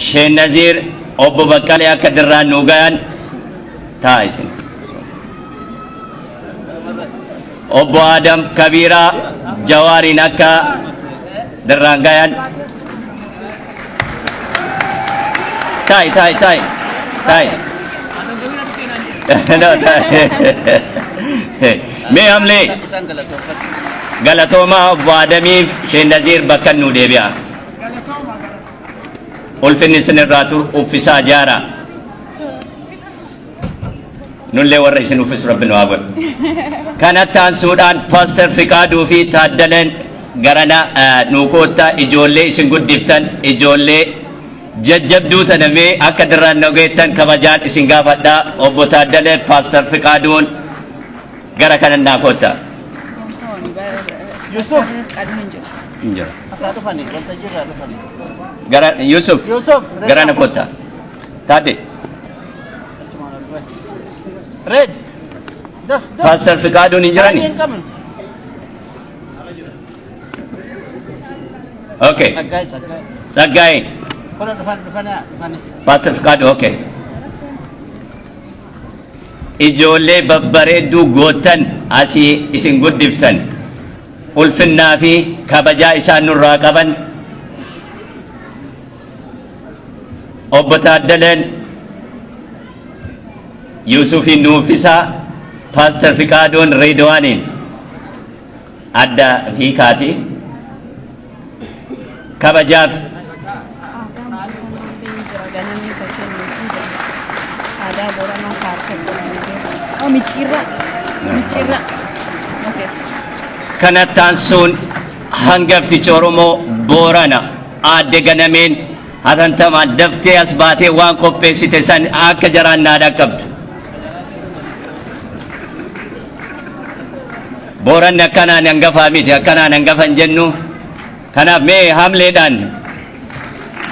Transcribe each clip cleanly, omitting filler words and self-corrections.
Sheen Nazir obbo Baqqalee akka dirraan nu gayan taa'isin. Obbo Adam Kabiraa Jawaariin akka dirraan gayan taa'i. No, mee hamlee galatooma obbo Adamiif Sheen Nazir bakka nu deebi'a. Ulfinni isinirraatu uffisaa jaara. Nullee warra isin uffisu Rabbi nu haa godhu. Kanatti aansuudhaan Paaster Fiqaaduu fi Taaddaleen garana nuukoota ijoollee isin guddiftan ijoollee jajjabduu tanamee akka dirraan nageettan kabajaan isin gaafadhaa. Obbo Taaddalee Paaster Fiqaaduun gara kanan naakoota. Yusuf. Injira. Gara Yusuf. Gara nakoota. Taade. Red. Paaster Fiqaaduun injirani. Okay. Saggaay. Paaster Fiqaaduu okay. Ijoollee babbareedduu gootan asii isin guddiftan ulfinnaa fi kabajaa isaan nurraa qaban obbo Taaddaleen Yuusufiin Nuuffisaa Paaster Fiqaaduun Reedwaaniin adda hiikaati kabajaaf kanatti aansuun hangaftichi Oromoo Boorana aadde Ganameen hatantamaan daftee as baatee waan qopheessite san akka jaraan naadhaa qabdu. Booranni akkanaan hangafaa miti akkanaan hangafan jennu kanaaf mee hamleedhaan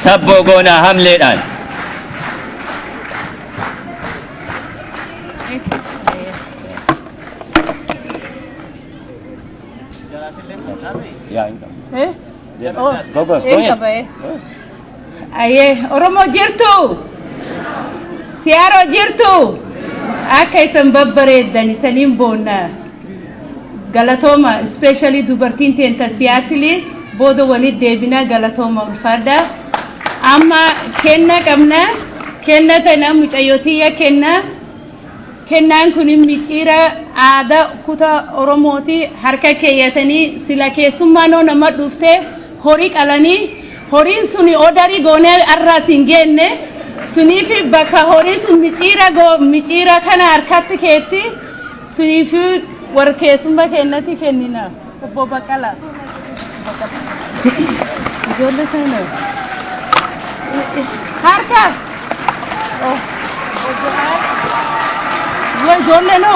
sabboo goonaa hamleedhaan. Aye, Oromoo jirtu, siyaaroo jirtu, akka isan babbareeddan isaniin boonna galatooma, especially dubartiin teenta siyaatili booda walit deebina galatooma ulfaadha. Amma kenna qabna, kenna tana mucayyootiya kenna. Kennaan kun miciira aadaa kutaa Oromooti harka keeyyatanii sila keessummaanoo nama dhuftee horii qalanii horiin suni odarii goonee arraas hin geenne suniif bakka horii sun miciira kana harkatti keetti suniif warra keessummaa kennatti kennina. Obbo Baqqalaa. Ijoollee sana. Harka. Ye ijoollee no.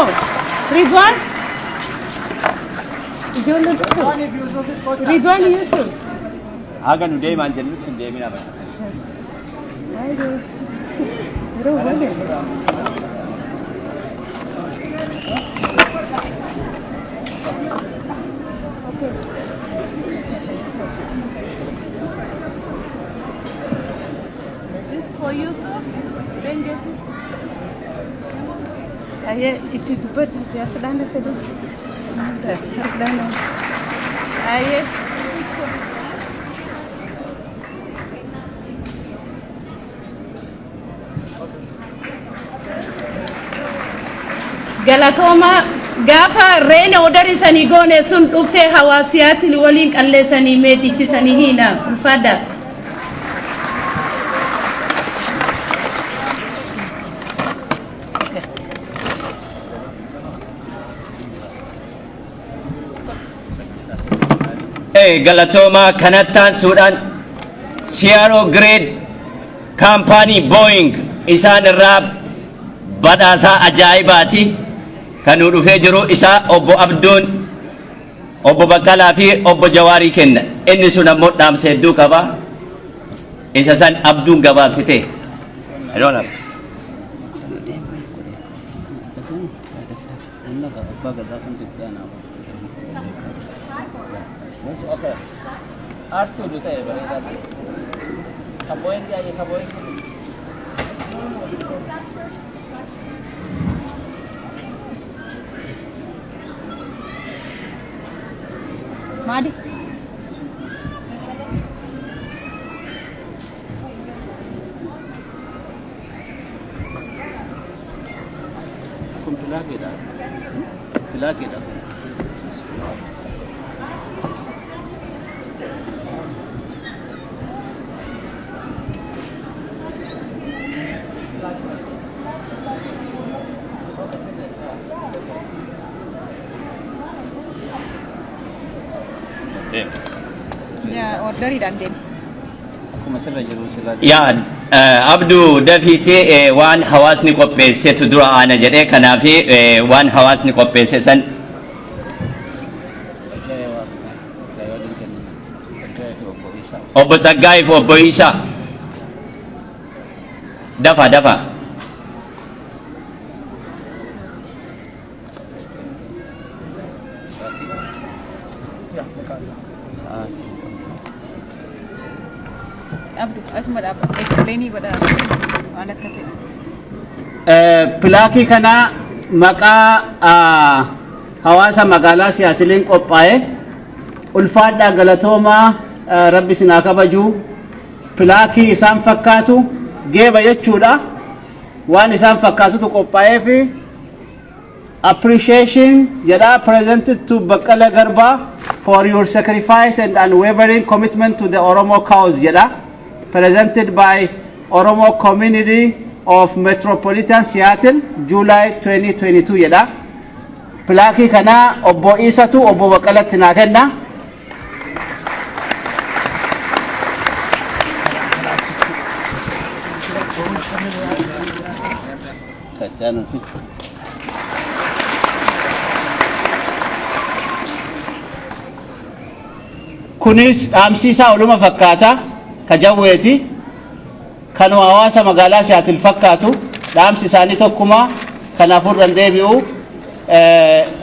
Ridwan. Ijoollee tokko. Ridwan Yusuf. Aga nu deemaan jennutti hin deemina bakka. Yeroo wale. This for Yusuf. Aye, itu dubat ya sedana sedang. Sedana. Aye. Galatooma gaafa reena odari sanii goone sun dhuftee hawaasiyaatti waliin qalleessanii meedichisanii hiina ulfaadha. Galatooma kanattaan suudhaan Sierra Grade Company Boeing isaan irraa badhaasaa ajaa'ibaati kan nu dhufee jiru isaa obbo Abduun obbo Baqqalaa fi obbo Jawaarii kenna inni sun ammoo dhaamsa hedduu qaba isa san Abduun gabaabsite Madi. Lagi dah. Ya, order dan din. Aku masih lagi lagi. Yan, Abdu Deputy one hawas ni kopese tu dura ana jadi kanafi one hawas ni kopese san Obasagai for Boisa. Dapat. Abdu, asma apa? Explain ni pada anak kata. Pilaki kana maka hawasa magala siyatilin qophaa'e ulfaadha galatoma rabbi sinaa kabaju pilaki isaan fakkaatu geeba jechuudha waan isaan fakkaatutu qophaa'ee fi appreciation jedha presented to Baqqala Garba for your sacrifice and unwavering commitment to the Oromo cause jedha presented by Oromo Community of Metropolitan Seattle, July 2022 jedha. Pilaki kana obbo Isatu obbo Baqqalatti naa kenna. Kunis dhaamsiisaa oluma fakkaata kajawweeti kanuma hawaasa magaalaa Seattle fakkaatu dhaamsi isaanii tokkuma kanaafurran deebi'u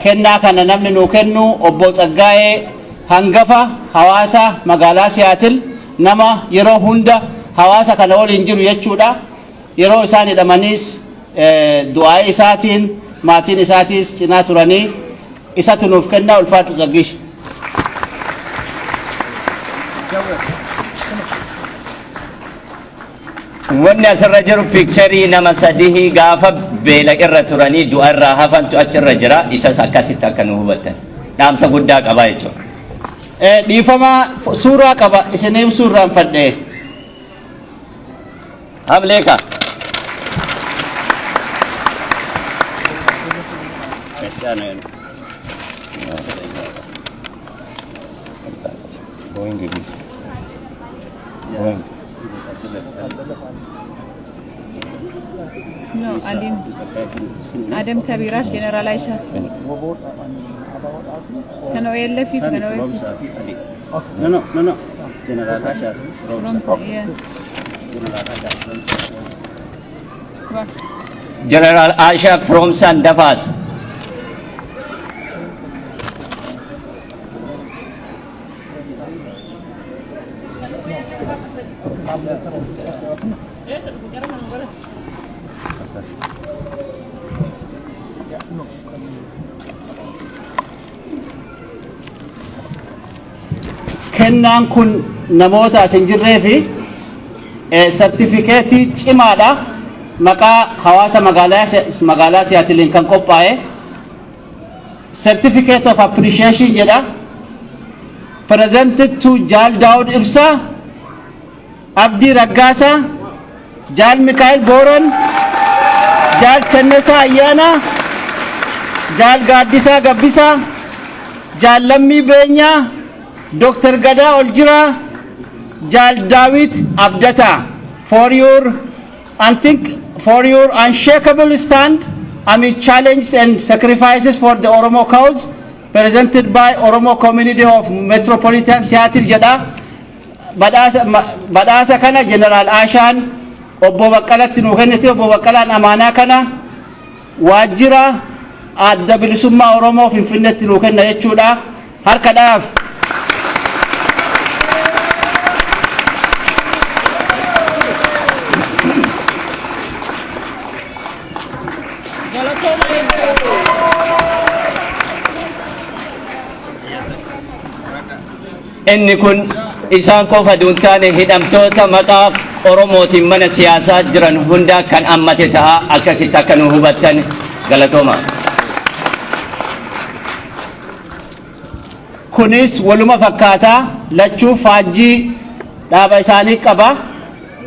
kennaa kana namni nuu kennu obbo Tsaggaayee hangafa hawaasa magaalaa Seattle nama yeroo hunda hawaasa kana waliin jiru jechuudha yeroo isaan hidhamaniis du'aa isaatiin maatiin isaatiis cinaa turanii isatu nuuf kennaa ulfaatu Tsaggish. Wanni asirra jiru piikcharii nama sadihi gaafa beela irra turanii du'a irraa hafantu achirra jira isas akkasitti akka nu hubatan dhaamsa guddaa qaba jechuudha. Dhiifama suuraa qaba isiniif suuraan fadhee. Hamleeka. No, Adam Kabirat General Aisha. Kan OLF kan OLF. No. General Aisha. Yeah. What? General Asha from Sandafas. Kennaan kun namoota asin jirree fi sertifikeetii cimaadha maqaa hawaasa magaalaa Seattlein kan qophaa'e certificate of appreciation jedha presented to Jaal Daawud Ibsaa, Abdii Raggaasa, Jaal Mikaa'el Booran, Jaal Kennesaa Ayyaanaa, Jaal Gaaddisaa Gabbisaa, Jaal Lammii Beenyaa, Dr. Gadaa Oljira, Jaal Daawit Abdata for your unshakable stand amid challenges and sacrifices for the Oromo cause presented by Oromo Community of Metropolitan Seattle jedha. Badhaasa kana General Ashaan obbo Baqqalatti nuu kennite obbo Baqqalaan amaanaa kana waajjira adda bilisummaa Oromoo Finfinneetti nuu kenna jechuudha. Harkadhaaf. inni kun isaan qofa duun taane hidhamtoota maqaa Oromootiin mana siyaasaa jiran hunda kan ammate ta'a akkasitti akka nu hubattan galatooma. Kunis waluma fakkaataa lachuu faajjii dhaaba isaanii qaba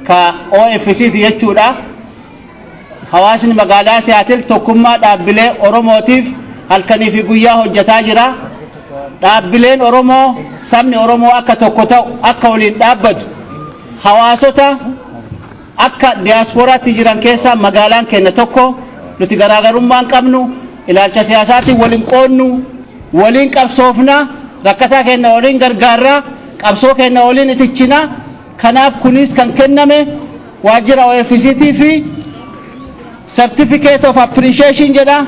ka OFC jechuudha. Hawaasni magaalaa Siyaatil tokkummaa dhaabbilee Oromootiif halkanii fi guyyaa hojjetaa jira. Dhaabbileen Oromoo sabni Oromoo akka tokko ta'u akka waliin dhaabbatu hawaasota akka diiyaasporaatti jiran keessaa magaalaan keenya tokko nuti garaagarummaan qabnu ilaalcha siyaasaatiin waliin qoonnu waliin qabsoofna rakkataa keenya waliin gargaarra qabsoo keenya waliin itichina. Kanaaf kunis kan kenname waajjira OFCT fi certificate of appreciation jedha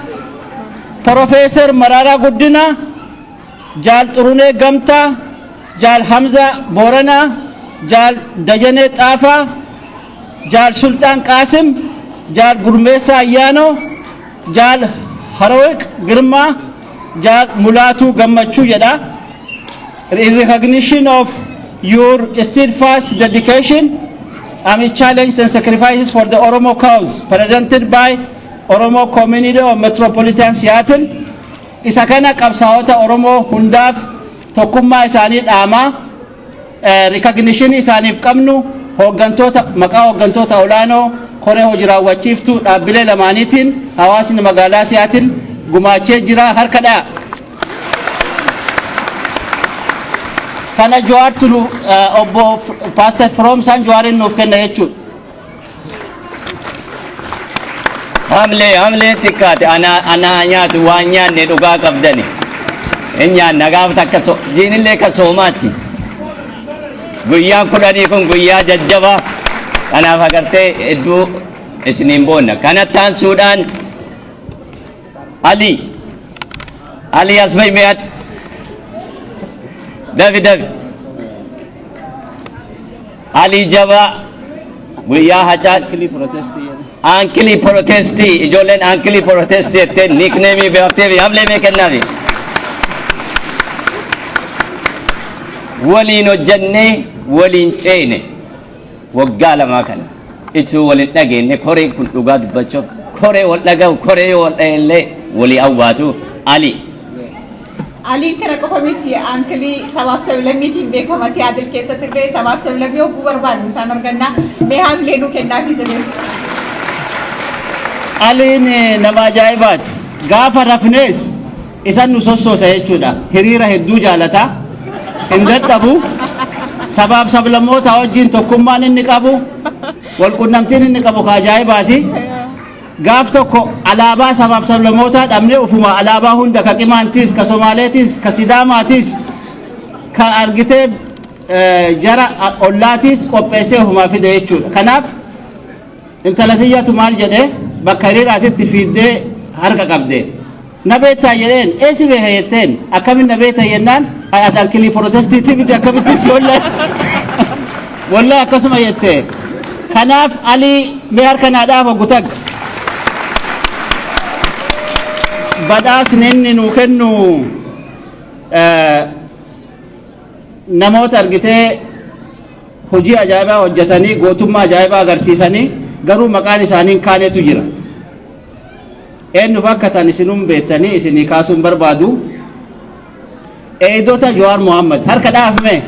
Professor Mararaa Guddina, Jaal Xurunee Gamtaa, Jaal Hamza Booranaa, Jaal Dajanee Xaafaa, Jaal Sultaan Qaasim, Jaal Gurmeessaa Ayyaanoo, Jaal Harowiq Girmaa, Jaal Mulaatuu Gammachuu jedha. In recognition of your steadfast dedication amid challenges and sacrifices for the Oromo cause presented by Oromo Community of Metropolitan Seattle, isa kana qabsaa'ota Oromoo hundaaf tokkummaa isaanii dhaamaa recognition isaaniif qabnu hooggantoota maqaa hooggantoota olaanoo koree hojii raawwachiiftuu dhaabbilee lamaaniitiin hawaasni magaalaa Siyaatil gumaachee jira harkadhaa. Kana Jawaartu obbo Pastor Firoomsaan Jawaarin nuuf kenna jechuudha. Hamlee xiqqaate ana nyaatu waan nyaanne dhugaa qabdani. Hin nyaanna gaafa takka jiinillee ka soomaati. Guyyaan kudhanii kun guyyaa jajjabaa. Kanaaf agartee hedduu isiniin boonna. Kanatti aansuudhaan Ali as baymiyat. David Ali Jabaa guyyaa hacaa Ankili protestii ijoolleen ankili protestii jettee nickneemii beektee hamlee mee kennaafi. Waliin hojjannee waliin ceene waggaa lamaa kana ituu waliin dhageenye koree kun dhugaa dubbachuuf koree wal dhaga'u koree wal dhaga'ellee walii awwaatu Aliin kana qofa miti ankilii sabaaf sablammiitiin beekama Siyaatil keessatti illee sabaaf sablammii hogguu barbaadu isaan argannaa mee hamlee nu kennaafi siree. Aliin nama ajaa'ibaati. Gaafa rafnees isan nu sossoosa jechuudha. Hiriira hedduu jaalata. Hin dadhabu. Sabaaf sablammoota wajjin tokkummaan inni qabu walqunnamtiin inni qabu ka ajaa'ibaati. Gaaf tokko alaabaa sabaaf sablammootaa dhabnee ufuma alaabaa hunda ka Qimaantiis ka Somaaleetiis ka Sidaamaatiis ka argitee jara ollaatiis qopheessee ufumaa fide jechuudha. Kanaaf intala tiyyatu maal jedhee bakka hiriiraatitti fiiddee harka qabde. Na beektaa jedheen eessi beeka jetteen akkamiin na beekta jennaan ati ankilii protestiitii miti akkamitti si wallee akkasuma jettee. Kanaaf Alii mee harka naa dhaafa gutag. Badhaasni inni nuu kennu namoota argitee hojii ajaa'ibaa hojjetanii gootummaa ajaa'ibaa agarsiisanii garuu maqaan isaanii kaanetu jira. Eenyu fakkatan isinum beektanii isinii kaasuun barbaadu. Eedota Jawaar Mohammad harka dhaafme.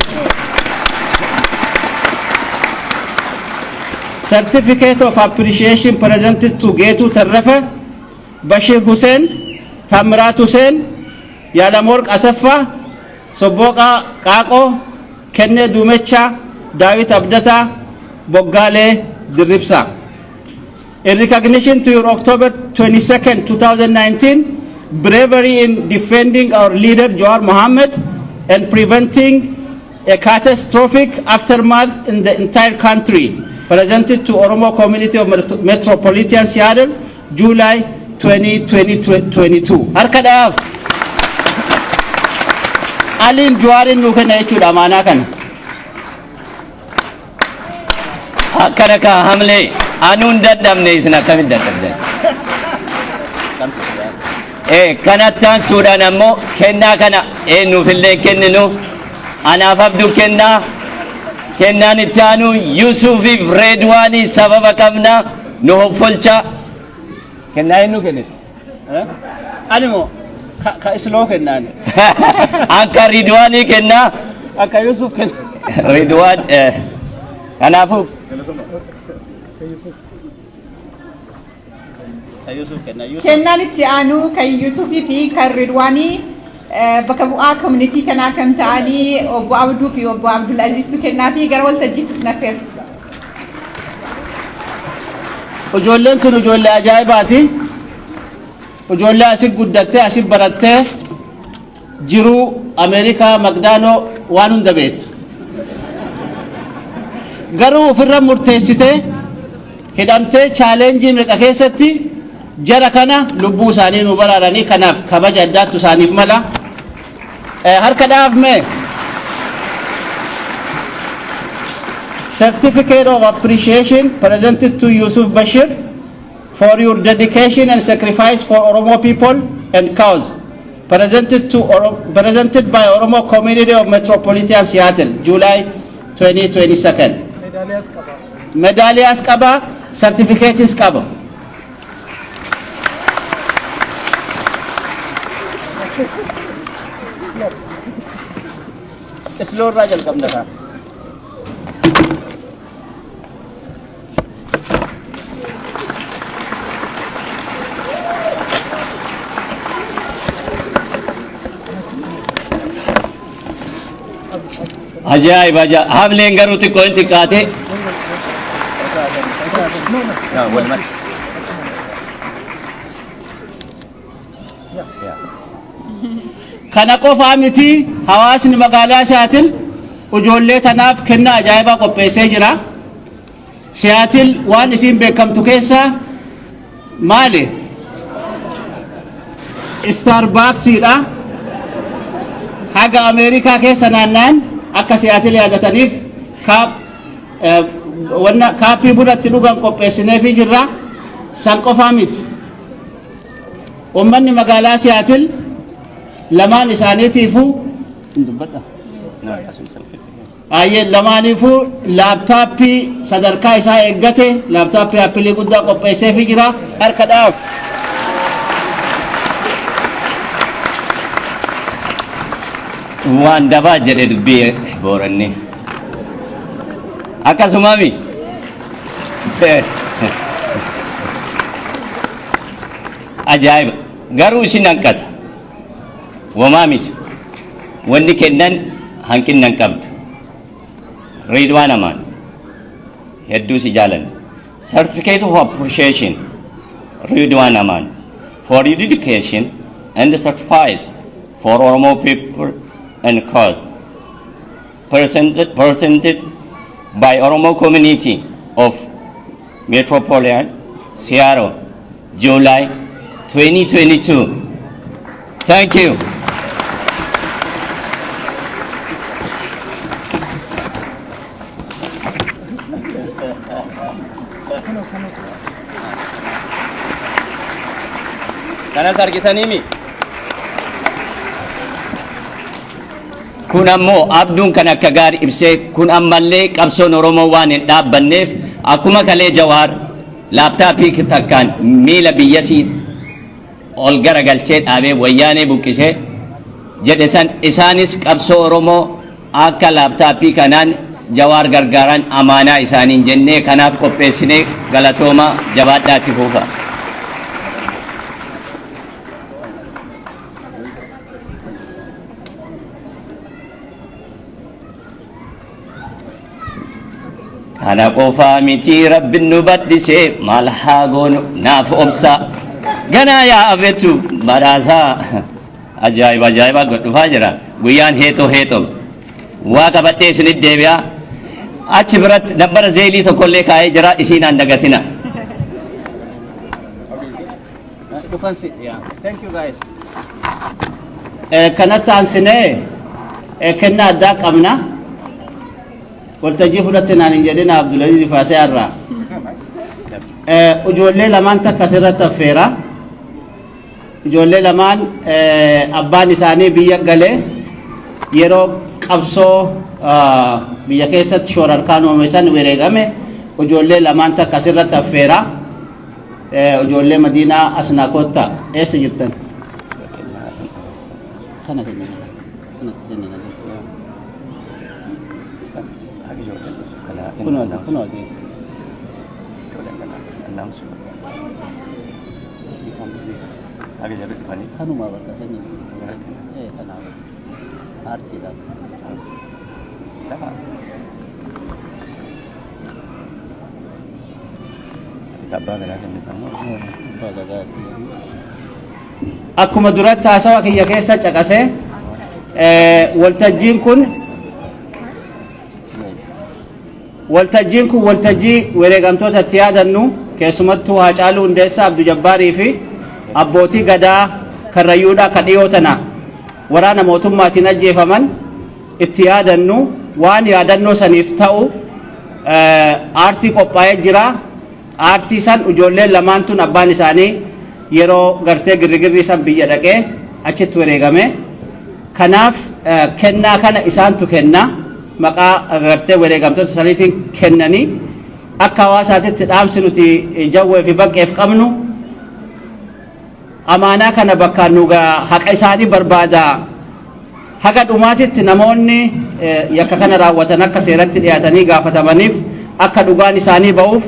Certificate of appreciation presented to Geetu Tarrafa, Bashir Hussein, Tamrat Hussein, Yalamorq Asaffa, Sobboqa Qaaqoo, Kennee Duumecha, Daawit Abdata, Boggaalee Dirribsa. In recognition to your October 22nd, 2019 bravery in defending our leader Jawaar Mohammed and preventing a catastrophic aftermath in the entire country, presented to Oromo Community of Metropolitan Seattle, July 2022. Harkadaaf Aliin Jawaarin nuu kenna jechuudha amaanaa kana. akkana ka hamlee anuun dadhabne isin akkamitti dadhabdan. Kanatti aansuudhaan ammoo kennaa kana eenyuufillee kenninu anaaf abduu kennaa kennaan itti aanu Yuusufiif Reedwaanii sababa qabna nu hoffolcha kennaa inni kenne Animo ka isloo kennaan. akka Reedwaanii kennaa Akka Yusuf kenna. Reedwaan kanaafuu Yusuf kenna. kennaan itti aanu kan Yuusufii fi kan Ridwaanii bakka bu'aa community kanaa kan ta'anii obbo Abduu fi obbo Abdul Aziiztu kennaa fi gara waltajjiittis nafeera. Ijoolleen tun ijoollee ajaa'ibaati. Ijoollee asii guddattee asii barattee jiruu Ameerikaa Magdaanoo waan hunda beektu. Garuu ofirra murteessitee hidhamtee chaaleenjii meeqa keessatti jara kana lubbuu isaanii nu baraaranii kanaaf kabaja addaattu isaaniif mala. Harka dhaaf mee certificate of appreciation presented to Yusuf Bashir for your dedication and sacrifice for Oromo people and cause. Presented by Oromo Community of Metropolitan Seattle, July 2022. Medalias Kaba, certificates Kaba. Slow Rajal Kamdaka. ajaa'ib ajaa'ib hamleen garuu xiqqoo hin xiqqaate Kana qofaa miti hawaasni magaalaa Siyaatil ijoollee tanaaf kennaa ajaa'ibaa qopheessee jira. Siyaatil waan isiin beekamtu keessaa maali? Starbucksiidha. Haga Ameerikaa keessa naannaan akka Siyaatil yaadataniif kaappii bunatti dhugan qopheessineefii jirra. San qofaa miti. Uummanni magaalaa Siyaatil lamaan isaaniitiifuu lamaaniifuu laaptaappii sadarkaa isaa eeggate laaptaappii appilii guddaa qopheesseefii jira. Harka dhaaf. waan dabaa jedhe dubbii booranni akkasumami ajaa'iba garuu isin hanqata wamaa miti wanni kennan hanqinnan qabdu Ridwaan Amaan hedduu si jaalanna certificate of appreciation Ridwaan Amaan for your dedication and sacrifice for Oromo people and cause presented by Oromo Community of Metropolitan Seattle, July 2022. Thank you. Kanas argitanimi. Kun ammoo abduun kan akka gaarii ibsee kun ammallee qabsoon Oromoo waan hin dhaabbanneef akkuma kalee Jawaar laaptaappii takkaan miila biyyasii ol garagalchee dhaabee wayyaanee buqqisee jedhe san isaanis qabsoo Oromoo akka laaptaappii kanaan Jawaar gargaaran amaanaa isaaniin jennee kanaaf qopheessinee galatooma jabaadhaatti fuufa. Kana qofaa miti rabbiin nu baddisee maal haa goonu naaf obsa ganaa yaa abeetu badhaasaa ajaa'iba dhufaa jira guyyaan heexoo waa qabadhee isinit deebi'aa achi biratti dabbara zeelii tokkollee kaa'ee jira isiin aan dagatina. Thank you guys. Kanatti aansinee kennaa addaa qabna. Waltajjii fudhatte naan hin jedhin Abdulaziz Faasee irraa. Ijoollee lamaan takka asirratti affeera. Ijoollee lamaan abbaan isaanii biyya galee yeroo qabsoo biyya keessatti shoorarkaan uumesan wareegame ijoollee lamaan takka asirratti affeera ijoollee Madiinaa Asnaa Kottaa eessa jirtan? Kana kanuma bakka kanaaf aartiidha. Akkuma duratti haasawa kiyya keessa caqase waltajjiin kun waltajjii wareegamtoota itti yaadannu keessumattuu Haacaaluu Hundeessaa, Abduu Jabbaarii fi abbootii gadaa Karrayyuudhaa ka dhiyoo tana waraana mootummaatiin ajjeefaman itti yaadannu waan yaadannoo saniif ta'u aartii qophaa'ee jira. Aartii san ijoolleen lamaan tun abbaan isaanii yeroo gartee girrigirri san biyya dhaqee achitti wareegame. Kanaaf kennaa kana isaantu kenna maqaa gartee wareegamtoota saniitiin kennanii akka hawaasaatitti dhaamsi nuti jawwee fi baqqeef qabnu amaanaa kana bakka nugaa haqa isaanii barbaada haga dhumaatitti namoonni yakka kana raawwatan akka seeratti dhiyaatanii gaafatamaniif akka dhugaan isaanii ba'uuf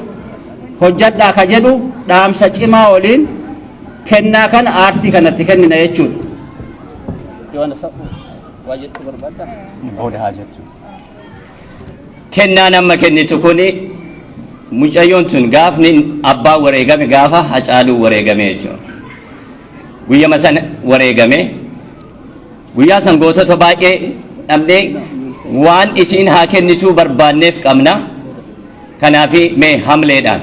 hojjadhaa ka jedhu dhaamsa cimaa waliin kennaa kana aartii kanatti kennina jechuudha. Kennaa nama kennitu kuni mucayyoon tun gaafni abbaa wareegame gaafa Hacaaluu wareegame jechuudha. Guyyama san wareegame guyyaa san gootota baay'ee dhabnee waan isiin haa kennituu barbaanneef qabna. Kanaafi mee hamleedhaan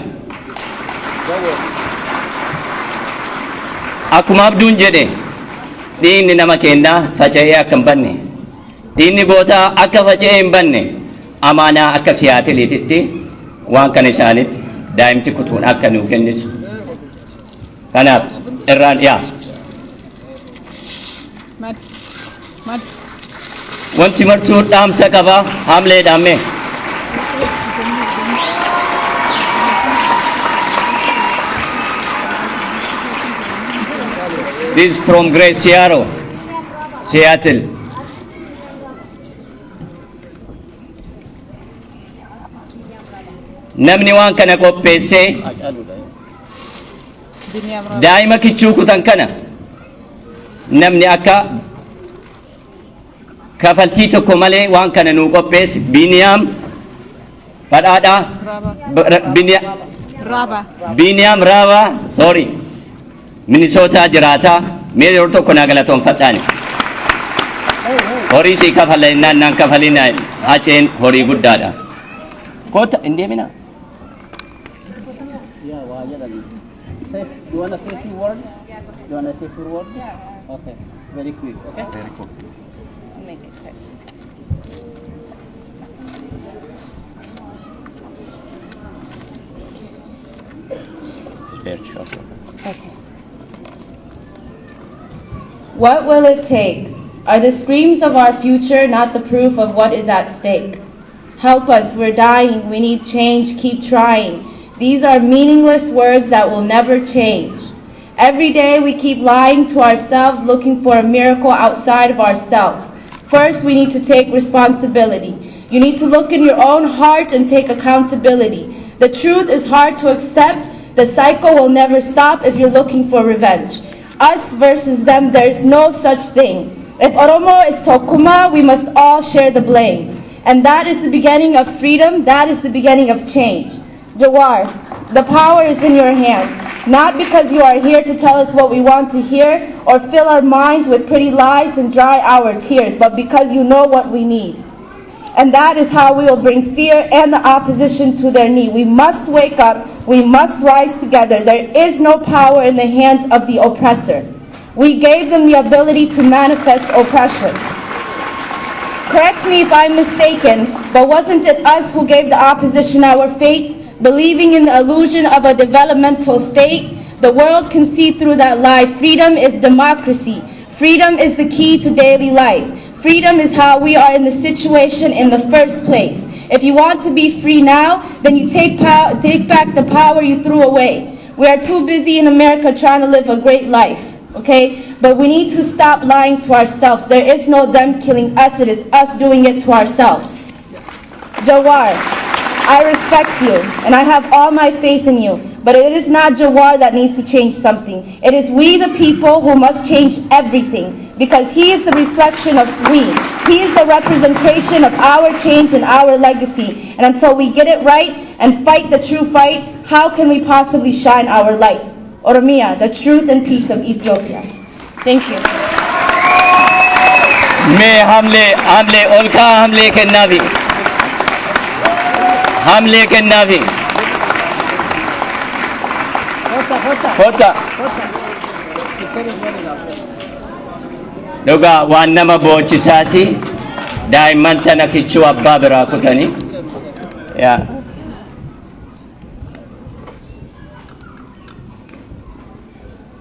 akkuma abduun jedhe dhiigni nama kennaa faca'ee akka hin banne dhiigni gootaa akka faca'ee hin banne amaanaa akka siyaatiliititti waan kana isaanitti daa'imti kutuun akka nuu kennitu kanaaf irraan dhiyaa wanti martuu dhaamsa qaba hamleedhaan mee This is from Great Seattle, Seattle. Namni waan kana qopheessee daa'ima kichuu kutan kana namni akka kafaltii tokko malee waan kana nuu qopheesse Biniyaam Badhaadhaa Biniyaam Raabaa sorry Minnesota jiraata mee yeroo tokko naa galatoonfadhaani horii sii kafalannaan naan kafalina haceen horii guddaadha koota hin deemina. You want to say few words? You want to say few words? Okay, very quick. Okay. Very quick. Make it quick. Very short. Okay. What will it take? Are the screams of our future not the proof of what is at stake? Help us, we're dying, we need change, keep trying. These are meaningless words that will never change. Every day we keep lying to ourselves, looking for a miracle outside of ourselves. First, we need to take responsibility. You need to look in your own heart and take accountability. The truth is hard to accept. The cycle will never stop if you're looking for revenge. Us versus them, there is no such thing. If Oromo is Tokuma, we must all share the blame. And that is the beginning of freedom, that is the beginning of change. Jawar, the power is in your hands, not because you are here to tell us what we want to hear or fill our minds with pretty lies and dry our tears, but because you know what we need. And that is how we will bring fear and the opposition to their knee. We must wake up. We must rise together. There is no power in the hands of the oppressor. We gave them the ability to manifest oppression. Correct me if I'm mistaken, but wasn't it us who gave the opposition our fate, believing in the illusion of a developmental state? The world can see through that lie. Freedom is democracy. Freedom is the key to daily life. Freedom is how we are in the situation in the first place. If you want to be free now, then you take back the power you threw away. We are too busy in America trying to live a great life, okay? But we need to stop lying to ourselves. There is no them killing us, it is us doing it to ourselves. Jawar, I respect you, and I have all my faith in you, but it is not Jawar that needs to change something. It is we the people who must change everything, because he is the reflection of we. He is the representation of our change and our legacy. And until we get it right and fight the true fight, how can we possibly shine our light? Oromia, the truth and peace of Ethiopia. Thank you. मैं हमले उल्का हमले के नावी होता dhugaa waan nama boochisaati daa'imman tana kichuu abbaa biraa kutanii yaa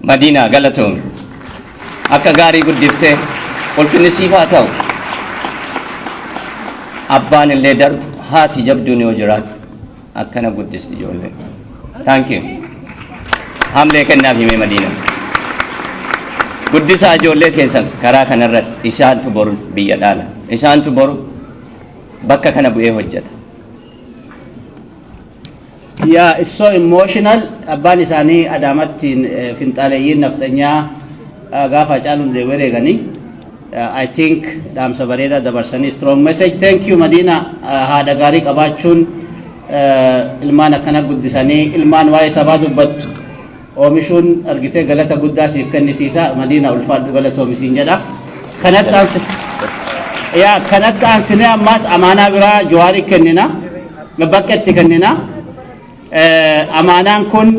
Madiinaa galatoom akka gaarii guddiftee ulfinni siif haa ta'u abbaan illee darbu haati jabduun yoo jiraatu akkana guddisti ijoollee thank you hamlee kennaaf himee Madiinaa guddisaa ijoollee keessan karaa kanarratti isaantu boru biyya dhaala isaantu boru bakka kana bu'ee hojjeta. Yeah, it's so emotional. Abbaan isaanii Adaamattiin finxaaleeyyiin nafxanyaa gaafa caaluun deebi'ee ganii. I think dhaamsa bareedaa dabarsanii strong message. Thank you Madiina haadha gaarii qabaachuun ilmaan akkana guddisanii ilmaan waa'ee sabaa dubbattu oomishuun argitee galata guddaa siif kennisiisa. Madiina ulfaadhu galatoomisiin jedha. Kanatti aansinee ammaas amaanaa biraa Jawaarii kennina bakka itti kennina. Amaanaan kun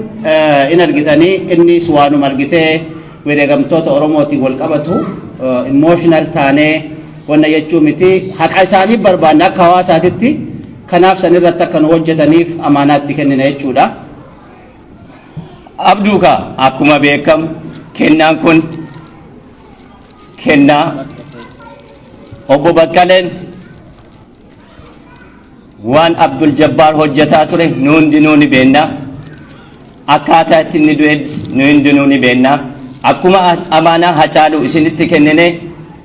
in argitanii innis waanuma argitee wareegamtoota Oromootiin wal qabatu emotional taanee wanna jechuu miti haqa isaanii barbaanna akka hawaasaatitti kanaaf san irratti akka nu hojjetaniif amaanaatti kennina jechuudha. Abduuka akkuma beekamu kennaan kun kennaa obbo Baqqaleen waan Abdul Jabbaar hojjetaa ture nu hundinuu ni beekna akkaataa itti inni du'es nu hundinuu ni beekna akkuma amaanaa Hacaaluu isinitti kennine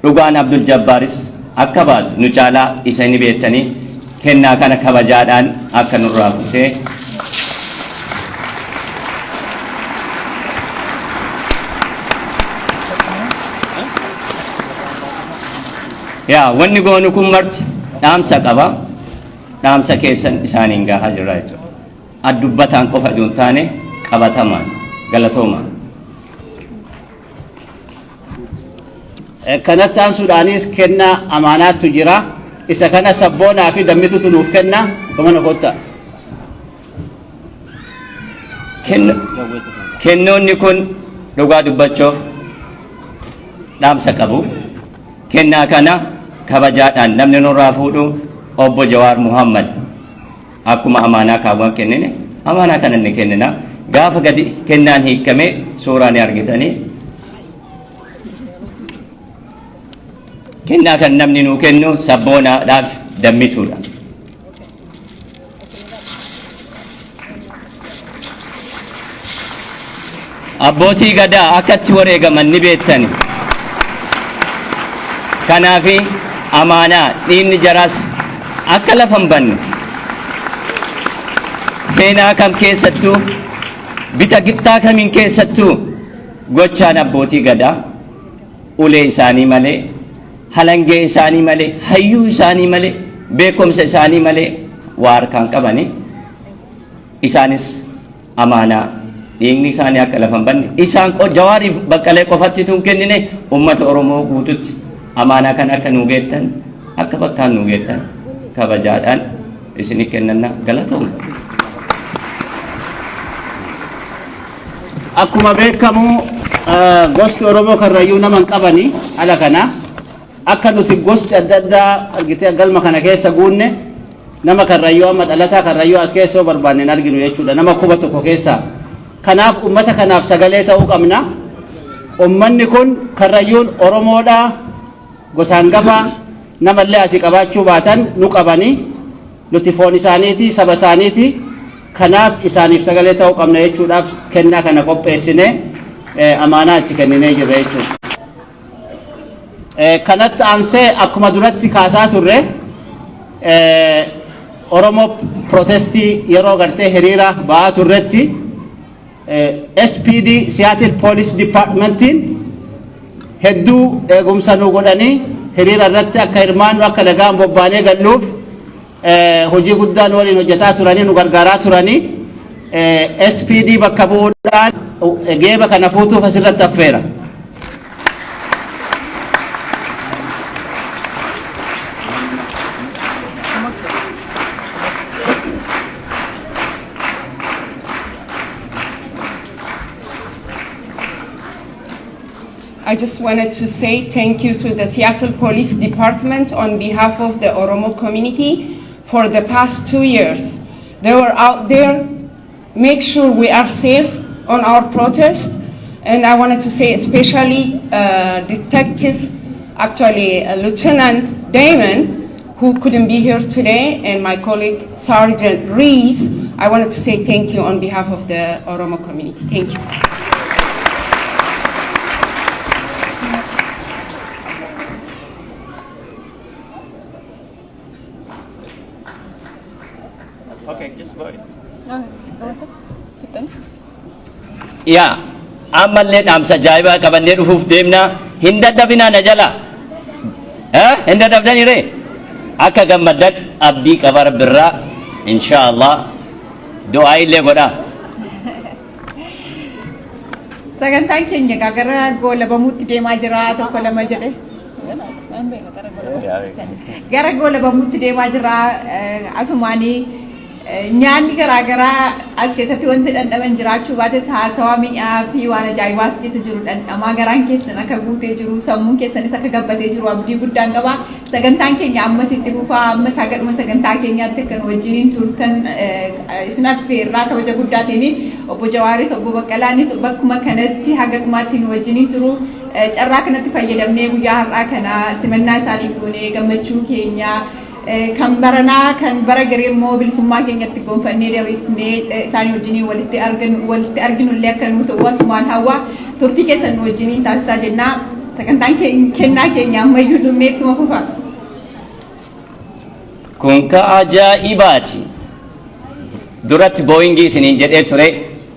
dhugaan Abdul Jabbaaris akka baatu nu caalaa isa ni beektanii kennaa kana kabajaadhaan akka nurraa fuutee yaa wanni goonu kun marti dhaamsa qaba. dhaamsa keessan isaaniin gahaa jirra jechuudha. Addubbataan qofa duun taane qabatamaan galatoomaan. Kanatti aansuudhaanis kennaa amaanaattu jira. Isa kana sabboonaa fi dammitutu nuuf kenna. Gomana kottaa. Kennoonni kun dhugaa dubbachuuf dhaamsa qabu. Kennaa kana kabajaadhaan namni nurraa fuudhu obbo Jawaar Muhammad akkuma amaanaa kaawwan kennine amaanaa kana ni kennina gaafa gadi kennaan hiikame suuraa ni argitanii kennaa kan namni nuu kennu sabboonaadhaaf dammituudha. Abbootii gadaa akkatti wareegaman ni beektani kanaafi amaanaa dhiinni jaraas akka lafan banne seenaa kam keessattuu bita gittaa kamiin keessattuu gochaan abbootii gadaa ulee isaanii malee halangee isaanii malee hayyuu isaanii malee beekumsa isaanii malee waa harkaan qabani isaanis amaanaa dhiigni isaanii akka lafan banne isaan Jawaariif Baqqalee qofatti tun kennine ummata Oromoo guututti amaanaa kan akka nuu geettan akka bakkaan nuu geettan kabajaadhaan isin kennanna galatooma. Akkuma beekamu gosti Oromoo Karrayyuu nama hin qabani ala kana akka nuti gosti adda addaa argitee galma kana keessa guunne nama Karrayyuu amma dhalataa Karrayyuu as keessa barbaanne hin arginu jechuudha nama kuba tokko keessa. Kanaaf ummata kanaaf sagalee ta'uu qabna. Ummanni kun Karrayyuun Oromoodha. gosaan gafa namallee asii qabaachuu baatan nu qabanii nuti foon isaaniiti saba isaaniiti kanaaf isaaniif sagalee ta'uu qabna jechuudhaaf kennaa kana qopheessine amaanaa itti kenninee jirra jechuudha. Kanatti aansee akkuma duratti kaasaa turre Oromoo protestii yeroo gartee hiriira ba'aa turretti SPD Seattle Police Departmentiin hedduu eegumsa nu godhanii hiriira irratti akka hirmaannu akka nagaan bobbaanee galluuf hojii guddaan waliin hojjetaa turanii nu gargaaraa turanii SPD bakka bu'uudhaan geeba kana fuutuuf asirratti affeera. I just wanted to say thank you to the Seattle Police Department on behalf of the Oromo community for the past 2 years. They were out there, make sure we are safe on our protest. And I wanted to say especially Lieutenant Damon, who couldn't be here today, and my colleague Sergeant Rees. I wanted to say thank you on behalf of the Oromo community. Thank you. Okay, just go ahead. Yeah, ammallee dhaamsa ajaa'ibaa qabannee dhufuuf deemna. Hin dadhabinaa na jala. Hin dadhabdanii ree? Akka gammaddan abdii qaba rabbirraa inshaallah du'aa illee godhaa. Sagantaan keenya gara goolabamuutti deemaa jira tokko lama jedhe. Gara goolabamuutti deemaa jira asumaanii nyaanni garaagaraa as keessatti wanti dhandhaman jiraachuu baates haasawaa mi'aa fi waan ajaa'ibaa as keessa jiru dhandhamaa garaan keessan akka guutee jiru sammuun keessanis akka gabbatee jiru abdii guddaan qaba. Sagantaan keenya ammas itti fufaa ammas hagadhuma sagantaa keenyaatti kan wajjiniin turtan isin affeerraa kabaja guddaatiin obbo Jawaaris obbo Baqqalaanis bakkuma kanatti haga dhumaatti nu wajjiniin turu carraa kanatti fayyadamnee guyyaa har'aa kana simannaa isaaniif goonee gammachuu keenya kan baranaa kan bara garee immoo bilisummaa keenyatti gonfannee dabeessinee isaanii wajjiniin walitti arginullee akka nu ta'u asumaan hawaa turtii keessan nu wajjiniin taasisaa jennaa. Sagantaan kennaa keenya ammayyuu dummeettuma fufa. Kun ka ajaa'ibaati. Duratti booyingii isiniin jedhee ture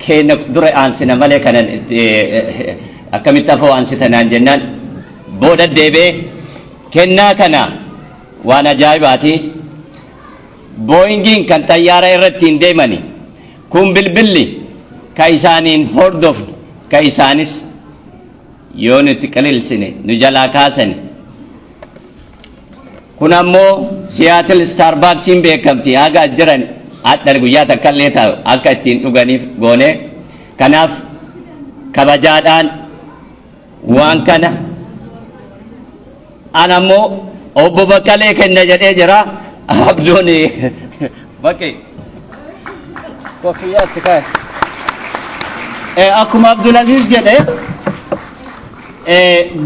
keenya dura aansina malee kanan akkamitti afoo aansitanaan jennaan booda deebee kennaa kana waan ajaa'ibaati. Booyingiin kan xayyaara irratti hin deemani kun bilbilli ka isaaniin hordofnu ka isaanis yoo nuti qalilsine nu jalaa kaasani. Kun ammoo Seattle Starbucksiin beekamti haga jiran adda guyyaa takkallee ta'u akka ittiin dhuganiif goone. Kanaaf kabajaadhaan waan kana an ammoo obbo Baqqalee kenna jedhee jira abduun bakkee koffiyyaatti kaa'e. Akkuma Abdulaziz jedhe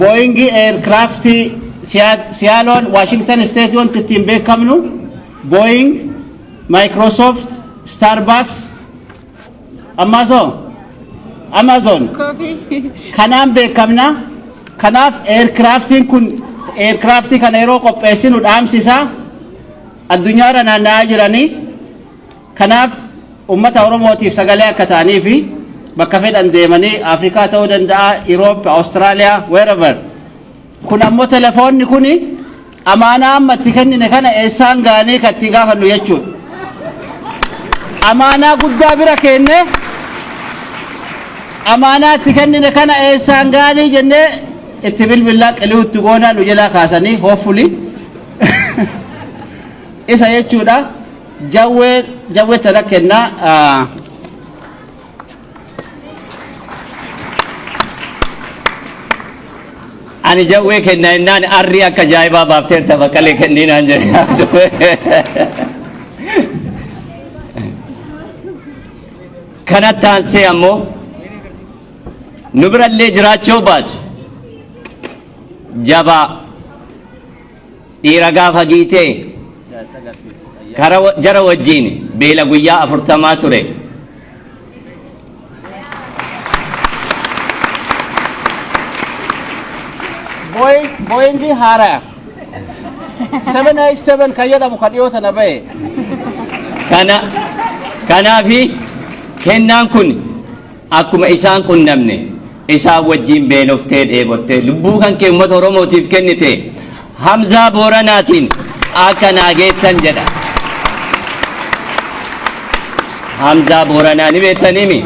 Boeing aircraft Seattle Washington State wanti ittiin beekamnu Boeing, Microsoft, Starbucks, Amazon kanaan beekamna. Kanaaf aircraftiin kun aircraftii kana yeroo qopheessinu dhaamsisaa addunyaarra naanna'aa jiranii. Kanaaf ummata Oromootiif sagalee akka ta'anii fi bakka fedhan deemanii Afrikaa ta'uu danda'a, Europe, Australia, wherever. Kun ammoo telefoonni kuni amaanaa amma itti kennine kana eessaan gaanee katti gaafannu jechuudha. Amaanaa guddaa bira kenne amaanaa itti kennine kana eessaan gaanii jennee itti bilbilaa qiliutti goonaa nu jalaa kaasanii hopefully isa jechuudha. Jawwee tana kennaa ani jawwee kenna innaan arrii akka ajaa'ibaa baafteerta Baqqalee kenninaan jedhe. Kanatti aansee ammoo nu birallee jiraachuu baatu jabaa dhiira gaafa giitee kara jara wajjiin beela guyyaa 40 ture. Boeing haaraa 787 kan jedhamu kan dhiyoo sana bahe. Kanaafi kennaan kun akkuma isaan qunnamne isaan wajjin beeloftee dheebottee lubbuu kan kee uummata Oromootiif kennite Hamzaa Booranaatiin akka naageettan jedha. Hamzaa Booranaa ni beektaniimi?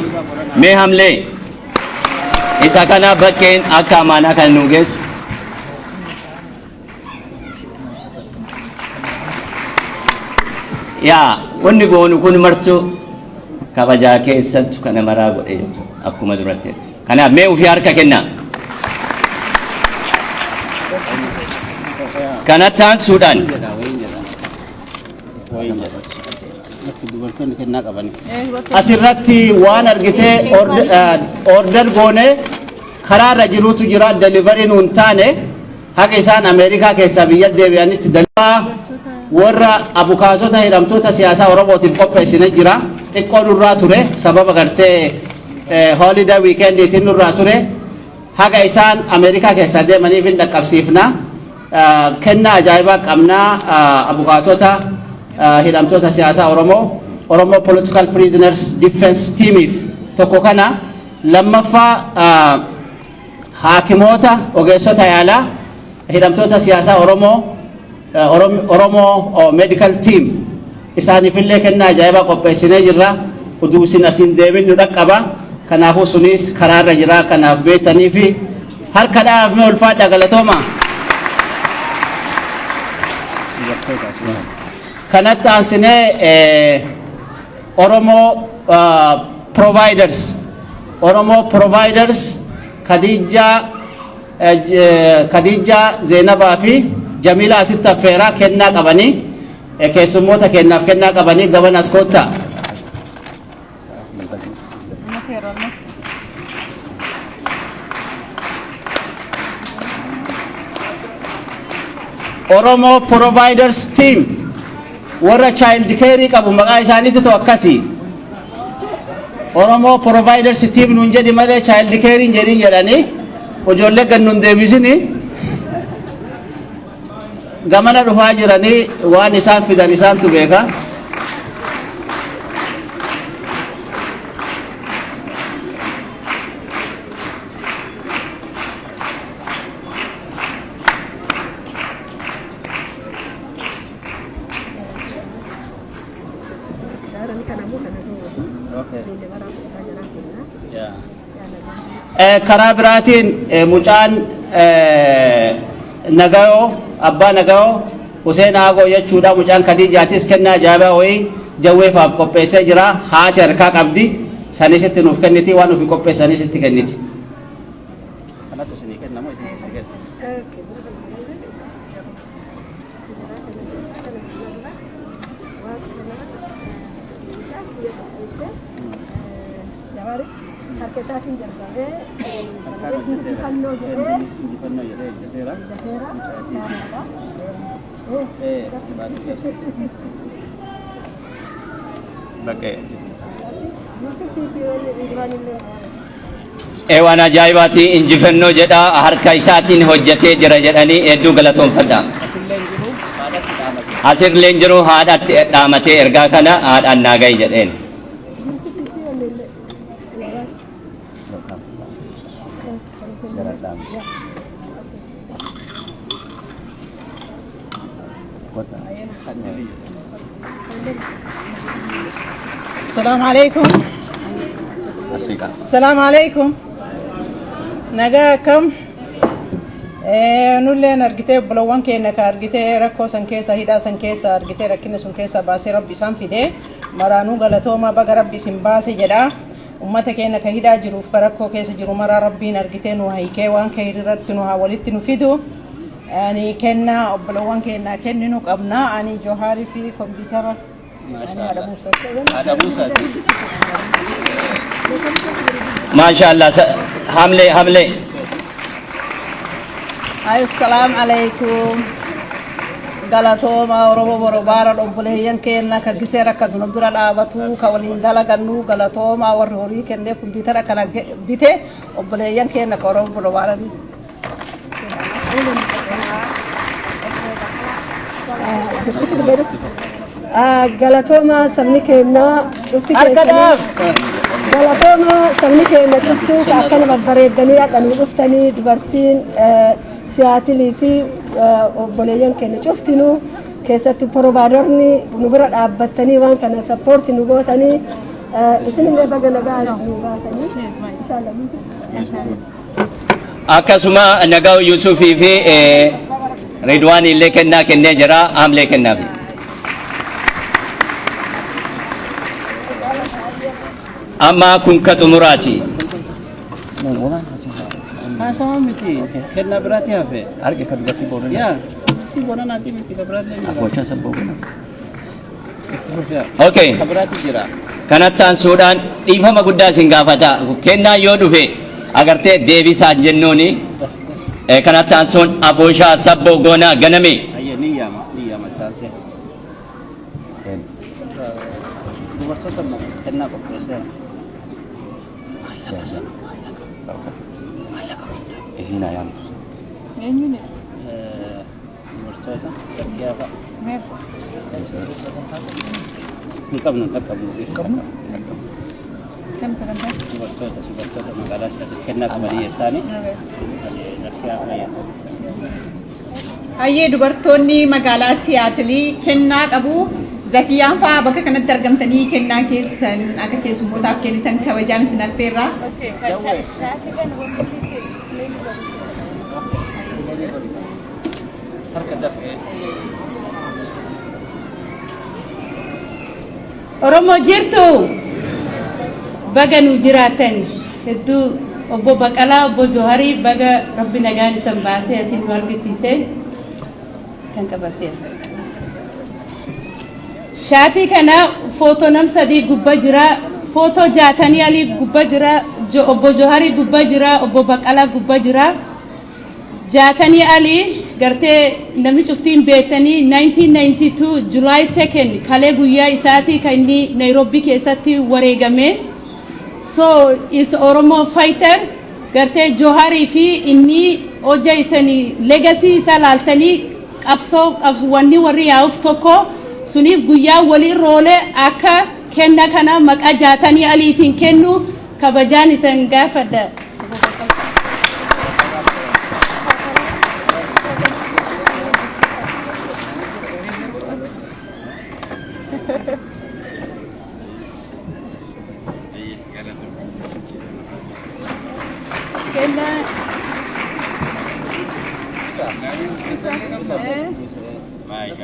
Mee hamlee isa kana bakkeen akka amaanaa kan nu geessu. Yaa wanni goonu kun martuu kabajaa keessattu kana maraa godhe jechuudha akkuma duratti. Kanaaf mee ofii harka kennaa. Kanatti aansuudhaan asirratti waan argitee order goone karaarra jirutu jira delivery nuun taane haqa isaan Ameerikaa keessaa biyya deebi'anitti dalivery warra abukaatota hidhamtoota siyaasaa Oromootiif qopheessine jira xiqqoo nurraa ture sababa gartee holiday weekendiitiin nurraa ture haqa isaan Ameerikaa keessaa deemaniif hin dhaqqabsiifna kennaa ajaa'ibaa qabnaa abukaatota hidhamtoota siyaasaa Oromoo political prisoners defense teamiif tokko kana lammaffaa haakimoota ogeessota yaalaa hidhamtoota siyaasaa Oromoo medical team isaaniifillee kennaa ajaa'ibaa qopheessinee jirra uduu isin asiin deemin nu dhaqqaba kanaafuu sunis karaarra jira kanaaf beektanii fi harka dhaafne ulfaadha galatooma. kanatti aansinee Oromoo providers Khadija Zeenabaa fi Jamila asitti affeeraa kennaa qabanii keessummoota kennaaf kennaa qabanii gabanas koottaa. Oromo Providers Team warra child care qabu maqaa isaaniitu to akkasi Oromo Providers Team nun jedhi malee child care jedhin jedhani ijoollee gannuun deebisini gamana dhufaa jirani waan isaan fidan isaantu beeka. karaa biraatiin mucaan Nagayoo abbaa Nagayoo Huseen Aagoo jechuudha mucaan Khadijaatis kennaa ajaa'ibaa wayii jawweefaaf qopheessee jira haati harkaa qabdi sanisitti nuuf kenniti waan nuuf qopheessaniisitti kenniti. Waan ajaa'ibaati injifannoo jedha harka isaatiin hojjetee jira jedhanii hedduu galatoomfadha. Asirlee jiru haadhatti dhaamatee ergaa kana haadhaan naagayi jedheen. السلام عليكم. السلام عليكم. نجاكم. نولي نرجتي بلوان كنا كارجتي ركو سنكيسا هيدا سنكيسا رجتي ركنا سنكيسا باسي ربي سانفيدي مرانو غلطوما بغا ربي سنباسي جدا أمتا كنا كهيدا جروف بركو كيسا جرو مرا ربي نرجتي نوهيكي وان كيررت نوهاولت نفيدو يعني كنا بلوان كنا كننو قبنا يعني جوهاري في كمبيوتر ما شاء الله حملة السلام عليكم galatooma Oromoo borobaara obboleeyyan keenya ka giseera akka duna bira dhaabatu ka waliin dalagannu galatooma warri horii kennee kompiitara kana bite obboleeyyan keenya ka Oromoo borobaara galatooma sabni keenya dhufti keessanii galatooma sabni keenya dhuftuu akkana babbareeddanii akka dhuftanii dubartiin siyaatilii fi obboleeyyan keenya cuftinuu keessatti provaadorni nu bira dhaabbattanii waan kana sappoorti nu gootanii isinillee baga nagaa nu baatanii akkasuma nagaa Yusufii fi Ridwaan illee kennee jira amlee kennaafi. Amma kun ka xumuraati. Haasawaa miti kenna biraati hafe. Arge ka dubartii boonana. Yaa si boonana ati miti ka biraallee jira. Abboochaa sabboo boona. Itti fufyaa. Okay. Ka biraati jira. Kanatti aansuudhaan dhiifama guddaa isin gaafata. Kennaa yoo dhufe agartee deebisaa jennuuni. Kanatti aansuun abooshaa sabboo goonaa ganame. Ayyee ni yaama taasise. Dubartoota kennaa qopheesseera. Isiin ayaamtu. Eenyuuni? Dubartoota zakkiyaa fa'a. Hin qabnu hin qaqqabnu. Kam sagantaa? Dubartoota magaalaa isaatti kennaa qabanii jettaani. Zakkiyaa fa'a. Hayyee dubartoonni magaalaa Siyaatilii kennaa qabu. Zakiyaan fa'aa bakka kanatti argamtanii kennaa keessan akka keessummootaaf kennitan kabajaan isin affeerraa. Oromoo jirtu baga nu jiraatan hedduu obbo Baqalaa obbo Joharii baga rabbi nagaan isan baasee asin nu argisiise kan qabaseera. Shaatii kana footoo nam sadii gubbaa jira, footoo jaatanii alii gubbaa jira, obbo Joharii gubbaa jira, obbo Baqalaa gubbaa jira. Jaatanii alii gartee namni cuftiin beektanii 1992 July 2nd kalee guyyaa isaatii kan inni Nairobi keessatti wareegame. So is Oromo fighter gartee Joharii fi inni hojja isanii legacy isaa laaltanii qabsoo wanni warri yaa'uuf tokko suniif guyyaa walii roolee akka kenna kana maqaa jaatanii aliitiin kennu kabajaan isan gaafadha.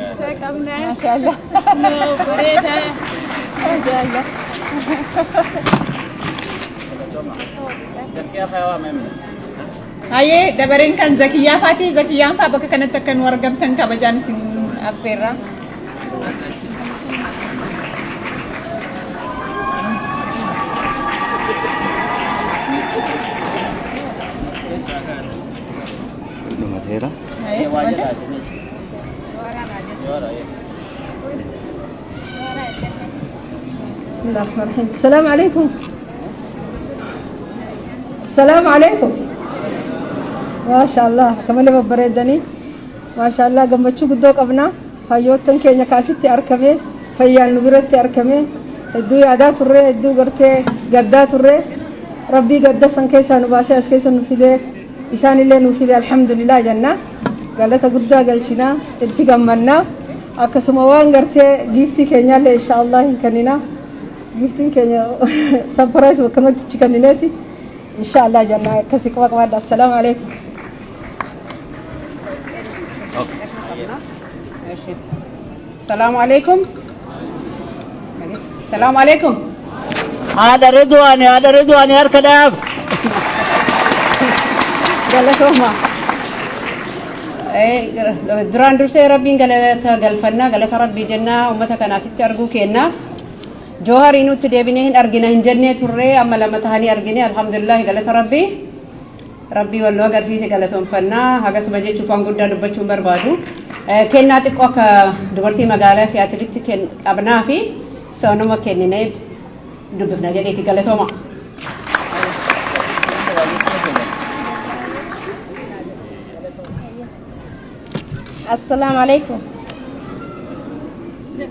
Masyaallah. No, bereda. Masyaallah. Zakkiyaa fa'a memang. Hayyee dabareen kan Zakiyyaa faati. Zakiyyaan fa'aa bakka kanatti akka nu argamtan kabajaan isin affeerraa. بسم الله الرحمن الرحيم السلام عليكم السلام عليكم ما شاء الله كمال ببريدني ما شاء الله قمتشو قدوك أبنا هايوتن كينيا كاسيتي أركبي فيان نبرتي أركبي الدو يادات الري الدو قرتي قدات الري ربي قدسن كيسا نباسي أس كيسا نفيدي إسان اللي نفيدي الحمد لله جنة قالت قدا قلشنا اتقمنا أكسموان قرتي جيفتي كينيا اللي إن شاء الله إنكننا جيفتي كينيا سبرايز وكنت تشكنيناتي إن شاء الله جنة كسيك وقواد السلام عليكم السلام عليكم السلام عليكم Ada Ridwani harkadaaf. galatooma duraan dursee rabbiin galata galfannaa galata rabbii jennaa ummata kana asitti arguu kennaaf Joharii nutti deebinee hin argina hin jennee turree amma lama tahanii argine alhamdulillah galata rabbii walloo agarsiise galatoonfannaa hagasuma jechuuf waan guddaa dubbachuun barbaadu kennaa xiqqoo akka dubartii magaalaa siyaatilitti qabnaa fi soonuma kenninee dubbifna jedheeti galatooma. Assalamu alaikum.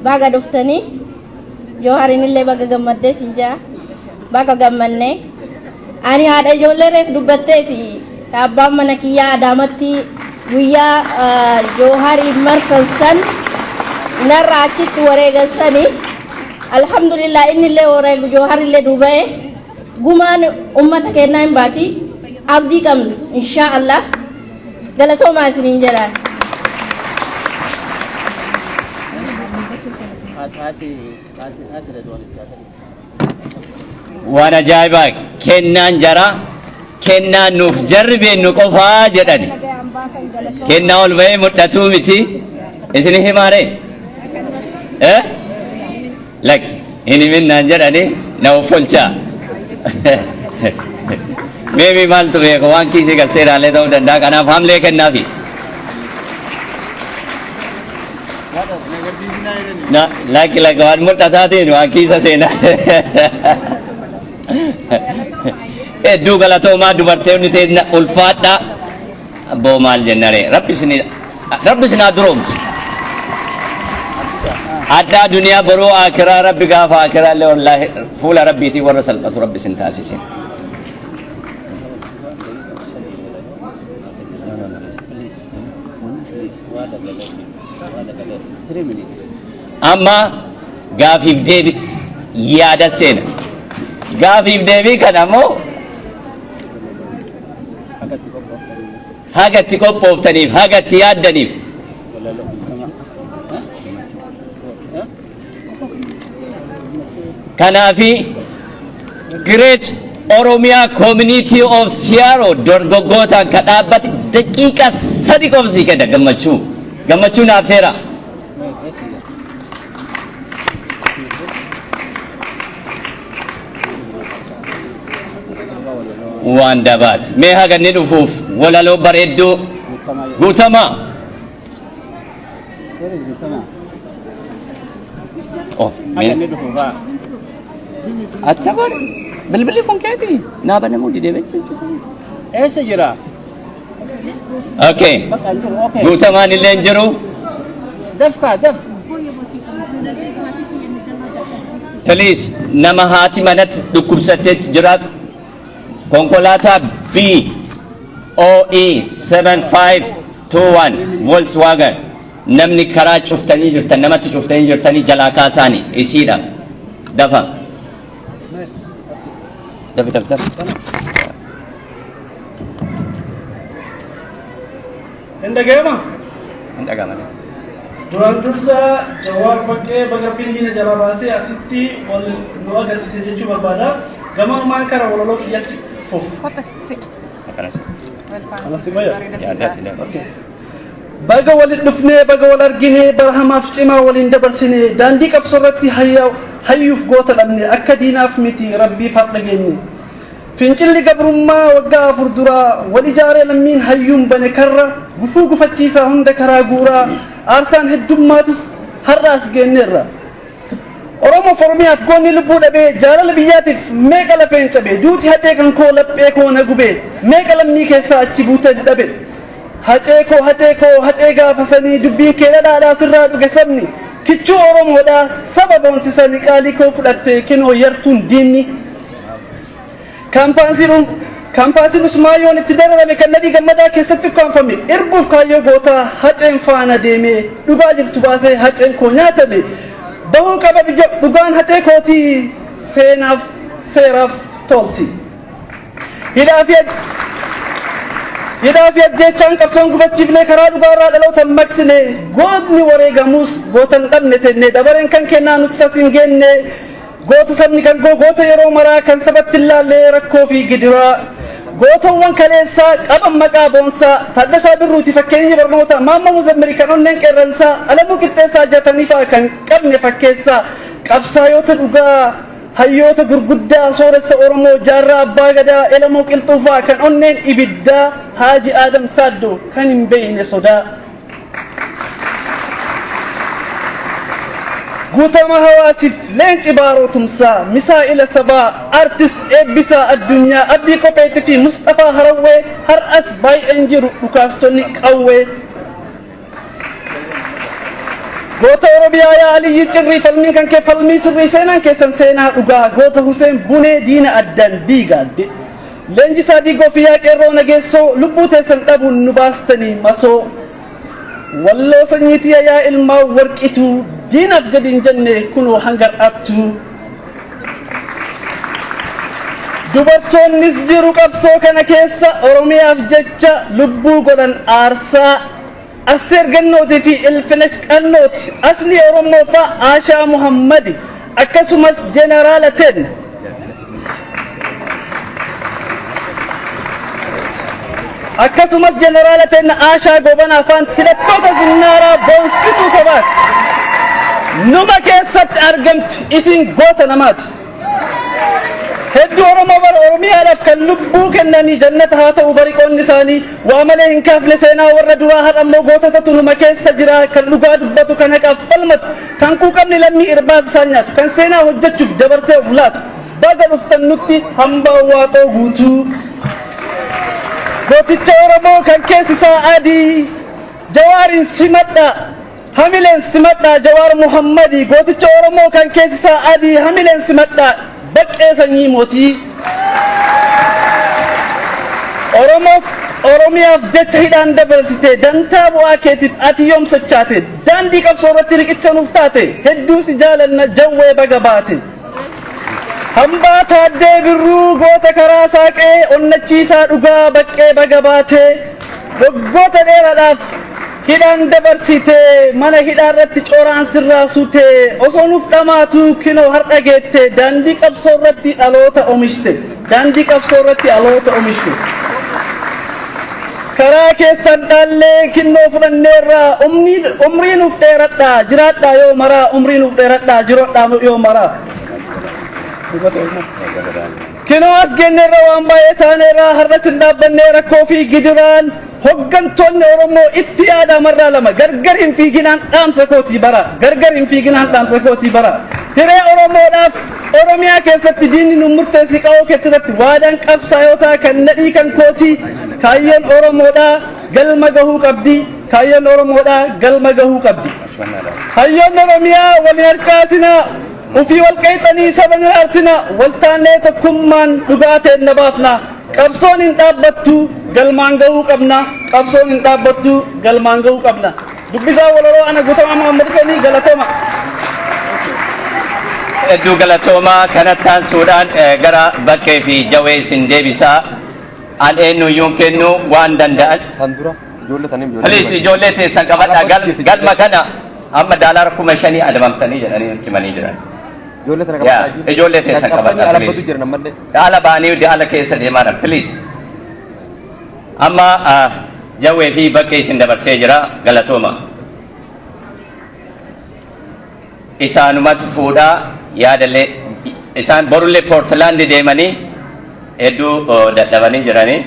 Baga dhuftanii Jawhariin illee baga gammaddee sinjaa baga gammanne ani haadha ijoollee reef dubbatteeti abbaan mana kiyyaa Adaamatti guyyaa Jawhariin marsan san narraa achitti wareegansanii alhamdulillah inni illee wareegu Jawhari illee duuba'e gumaan ummata kennaa hin baati abdii qabna inshaa Allah galatoomaa isiniin jedhaan. waan ajaa'ibaa kennaan jara kennaan nuuf jarri beennu qofaa jedhani kennaa ol ba'ee mul'atuu miti isin himaare lakki hin himinnaan jedhani na offolchaa meebii maaltu beeka waan kiisii kan seeraalee ta'uu danda'a kanaaf hamlee kennaafi laki waan mul'ataatiin waan kiisa seenaa hedduu galatoomaa dubartoonni teenya ulfaadha abboo maal jennare rabbi sinaa duroomsu addaa duniyaa boroo akiraa rabbi gaafa akiraa illee wallaahi fuula rabbiitii warra salphatu rabbi sin taasisin amma gaafiif deebit yaada seena gaafiif deebii kana ammoo hagatti qophooftaniif hagatti yaaddaniif kanaafi Great Oromia Community of Siaro dorgoggootaan ka dhaabbate daqiiqa 3 qofsii kenna gammachuu naaf heera waan dabaat mee haga inni dhufuuf walaloo bareedduu guutamaa acha godhe bilbilli kun keetii naa banamuu didee beektu eessa jira okay guutamaan illee hin jiru daf please nama haati manatti dhukkubsattee jira konkolaataa BOE 7521 Volkswagen namni karaa cuftanii jirtan namatti cuftanii jirtanii jalaa kaasaanii isiidha dafa daf Indagama Duraan dursa Jawaar bakkee baga pindiina jala baasee asitti wal nu agarsiise jechuu barbaada. Gamaan karaa walaloo kiyyatti foofu. Baga waliin dhufnee baga wal arginee barhamaaf cimaa waliin dabarsinee daandii qabsoo irratti hayyuuf goota dhabne akka diinaaf miti rabbiif haqa geenye. Fincilli gabrummaa waggaa 4 duraa wal ijaaree lammiin hayyuun bane karra gufuu gufachiisaa hunda karaa guuraa aarsaan heddummaatus har'aas geenneerra. Oromoo Oromiyaaf goonni lubbuu dhabee jaalala biyyaatiif meeqa lafeen cabee duuti hacee kan koo laphee koo na gubee meeqa lammii keessaa achi buutee dhabe. Hacee gaafasanii dubbii kee dhadhaadhaa sirraa dhuge sabni kichuu Oromoodhaa saba boonsisanii qaalii koo fudhattee kinoo yartuun diinni. Kaampaasiin Usmaayoon itti dararame kan Nadii Gammadaa keessatti ukkaanfame erguuf kaayyoo gootaa haceen faana deemee dhugaa jirtu baasee haceen koo nyaatame bahuu qaba dhugaan hacee kootii seenaaf seeraaf tolti. Hidhaa fi ajjeechaan qabsoon gufachiifnee karaa dhugaarraa dhaloota maqsine gootni wareegamuus gootan dhabne tenne dabareen kan kennaa nuti sasiin geenne. Goota sabni kan goota yeroo maraa kan sabatti ilaallee rakkoo fi gidiraa gootawwan kaleessaa qaban maqaa boonsaa Taaddasaa Birruuti fakkeenyi barnoota Maamma Muzammil kan onneen qeerransaa Alamuu Qixxeessaa jatanii fa'aa kan qabne fakkeessaa qabsaayoota dhugaa hayyoota gurguddaa sooressa Oromoo jaarraa abbaa gadaa Elamoo Qilxuu fa'aa kan onneen ibiddaa Haaji Aadam Saaddoo kan hin beekne sodaa. guutama hawaasiif leenci baaroo tumsaa misaa'ila sabaa artist eebbisaa addunyaa abdii kopheetii fi Mustafaa Harawwee har'as baay'een jiru dhukaastonni qawwee goota Oromiyaa yaa Aliyyi Cirrii falmiin kan kee falmii sirrii seenaan keessan seenaa dhugaa goota Huseen Bunee diina addaan diigaadde leenjisaa diigoo fi yaa qeerroo nageessoo lubbuu teessan dhabuun nu baastanii masoo walloo sanyiitiya yaa ilmaa warqituu diinaaf gadi hin jenne kunoo hangar'attu dubartoonnis jiru qabsoo kana keessa Oromiyaaf jecha lubbuu godhan aarsaa Asteer Gannootii fi Ilfinesh Qannooti asli Oromoo fa'a Aashaa Muhammadi akkasumas Jeneraala Ten akkasumas Jeneraala Ten Aashaa Gobanaa faan hidhattoota zinnaaraa boonsituu sabaati numa keessatti argamti isin goota namaati hedduu Oromoo bara Oromiyaadhaaf kan lubbuu kennanii jannata haa ta'u bariqoonni isaanii waa malee hin kaafne seenaa warra duraa har'a ammoo goototatu numa keessa jira kan dhugaa dubbatu kan haqaaf falmatu kan quuqamni lammii irbaas isaan nyaatu kan seenaa hojjechuuf dabarsee of laatu baga dhuftan nutti hambaa waaqoo guutuu gooticha Oromoo kan keessi isaa adii Jawaarin simadha hamileen simadha Jawaar Muhammadi gooticha Oromoo kan keessi isaa adii hamileen simadha baqqee sanyii mootii Oromiyaaf jecha hidhaan dabarsite dantaa bu'aa keetiif ati yoom sochaate daandii qabsoo irratti riqicha nuuf taate hedduu si jaalanna jawwee baga baate hambaa taaddee birruu goota karaa saaqee onnachiisaa dhugaa baqqee baga baate waggoota dheeraadhaaf hidhaan dabarsite mana hidhaa irratti coraan sirraa suute osoo nuuf dhamaatu kinoo har'a geette daandii qabsoo irratti dhaloota oomishte daandii qabsoo irratti dhaloota oomishte karaa keessan dhaallee kinnoo fudhanneerraa umrii nuuf dheeradhaa jiraadhaa yoo maraa umrii nuuf dheeradhaa jirodhaa yoo maraa kinoo as genneerra waan baay'ee taaneerraa har'as hin dhaabbannee rakkoo fi gidiraan hoggantoonni Oromoo itti yaada marraa lama gargar hin fiiginaan dhaamsa kootii bara gargar hin fiiginaan dhaamsa kootii bara hiree Oromoodhaaf Oromiyaa keessatti diinni nu murteessi qawoo keessatti waadaan qabsaayotaa kan nadhii kan kootii kaayyoon Oromoodhaa galma gahuu qabdi kaayyoon Oromoodhaa galma gahuu qabdi hayyoon Oromiyaa waliin harcaasinaa ufii wal qeexanii saba niraartina waltaanee tokkummaan dhugaateen na baafna qabsoon hin dhaabbattu galmaan gahuu qabna qabsoon hin dhaabbattu galmaan gahuu qabna dubbisaa waloroo ana Guutamaa Muhammad Sanii galatooma hedduu galatooma kanattaan suudhaan gara baqqee fi jawee isin deebisaa an eenyuyyuun kennu waan danda'an Sandura ijoollee taniin Please ijoollee teessan qabadhaa galma kana amma daalara 5,000 adamamtanii jedhanii himanii jiran. ijoollee tana qabadhaa ijoollee teessan qabadhaa alabbatu jiran ammallee dhaala baanii dhaala keessa deemaa please amma jawee fi baqqee isin dabarsee jira galatooma isaanumatu fuudhaa yaadalee isaan borullee Poortlaandi deemanii hedduu dadhabanii jiranii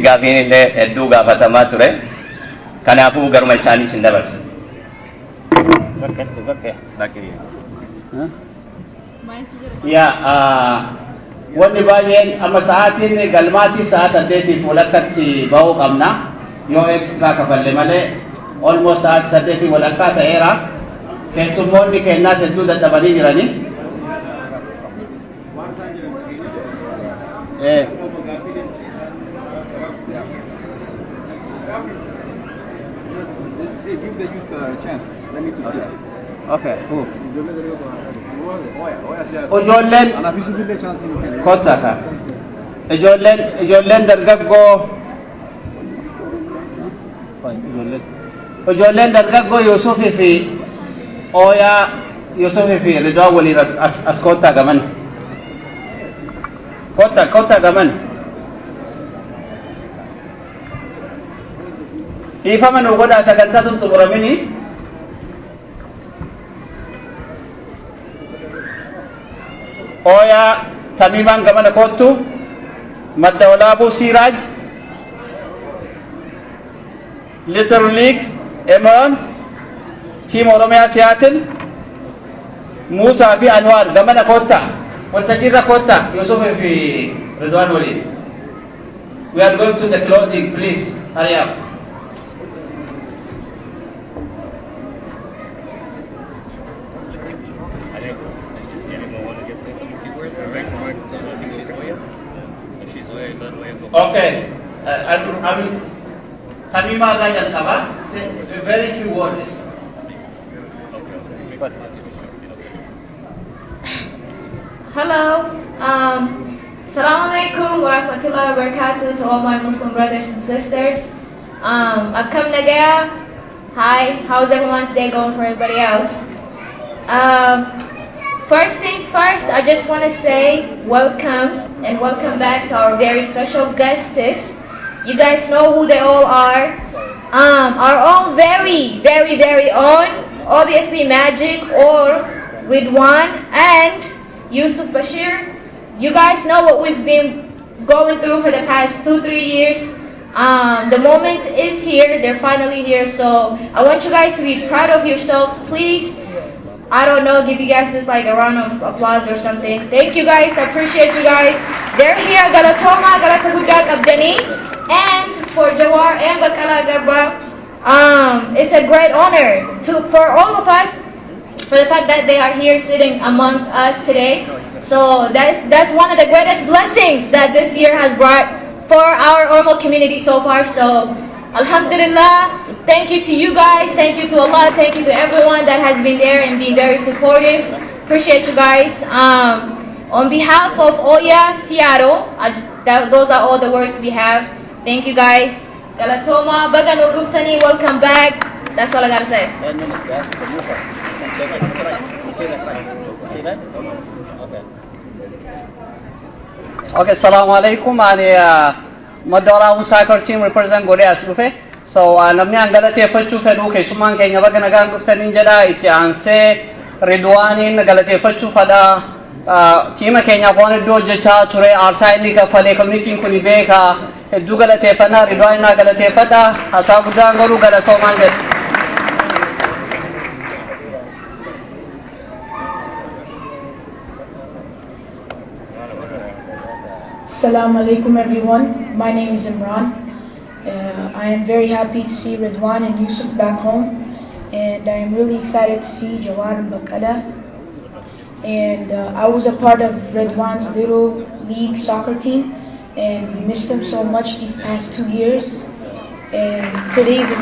gaafiin illee hedduu gaafatamaa ture kanaafuu garuma isaanii isin dabarse. wanni baay'een amma sa'aatiin galmaatii sa'a 8 fuulakkatti bahuu qabna yoo extra kafalle malee almost sa'aatii 8 walakkaa ta'eera keessummoonni kennaas hedduu dadhabanii jiranii. Give the youth a chance. Let me to Okay, cool. Ijoolleen kottaa ka ijoolleen dargaggoo Yusufii fi Ooyaa Yusufii fi Ridwaa waliin as kottaa gaman kottaa gaman dhiifama nu godhaa sagantaa tun xumuramini Ooyaa Tamiimaan gamana kottu Madda Walaabuu Siiraaj Little League Emerald Team Oromiyaa Siyaatil موسى في أنوار قمنا كوتا والتجير كوتا يوسف في رضوان وليد. We are going to the closing, please hurry up. Okay, kami magayan ka ba? Say very few words. Hello. Assalamu alaikum wa rahmatullahi wa barakatuh to all my Muslim brothers and sisters. Akam Nagaya. Hi. How's everyone's day going for everybody else? First things first, I just want to say welcome and welcome back to our very special guests. You guys know who they all are. Our own very own, obviously Magic or Ridwan and Yusuf Bashir. You guys know what we've been going through for the past 2-3 years. The moment is here, they're finally here, so I want you guys to be proud of yourselves, please. I don't know, give you guys just like a round of applause or something. Thank you guys, I appreciate you guys. They're here, Galatoma, Galatahudak Abdani, and for Jawar and Bakala Garba, it's a great honor for all of us, for the fact that they are here sitting among us today. So that's one of the greatest blessings that this year has brought for our Oromo community so far. So Alhamdulillah, thank you to you guys, thank you to Allah, thank you to everyone that has been there and been very supportive. Appreciate you guys. On behalf of Oya Seattle, those are all the words we have. Thank you guys. Galatoma, Bagano Ruftani, welcome back. That's all I gotta say. Okay, assalamu alaikum. Madara soccer team represent Gode Asrufe. So namni angalate fachu fedu kesuman kenya baga nagan guftanin jada iti anse Ridwanin nagalate fachu fada team kenya bone do jecha ture arsai ni ka fale community kuni beka edu galate fana Ridwan na galate fada asabu dangaru galato manje. Assalamu alaikum everyone. My name is Imran. I am very happy to see Ridwan and Yusuf back home, and I am really excited to see Jawar and Bakala. And I was a part of Ridwan's little league soccer team, and we missed him so much these past 2 years. And today's a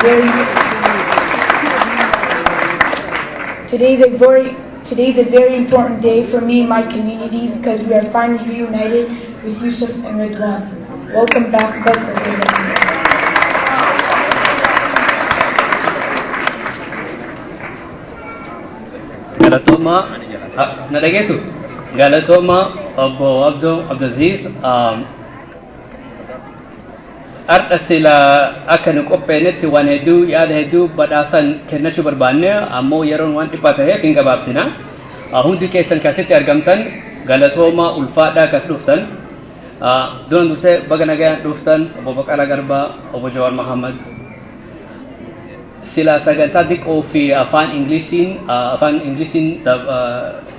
very important day for me and my community because we are finally reunited with Yusuf and Ridwan. Welcome back, Galatoma, nalagesu. Galatoma, Abu Abdulaziz. Arda sila akan ukopenet wan hedu yad hedu badasan kenna chu barbanne ammo yaron wan tipatahe finga babsina. Hundi kesan kasete argamtan Galatoma ulfada kasuftan. Don duse baganaga duftan Abu Bakar Garba Abu Jawar Muhammad sila saganta dik o fi afan Englishin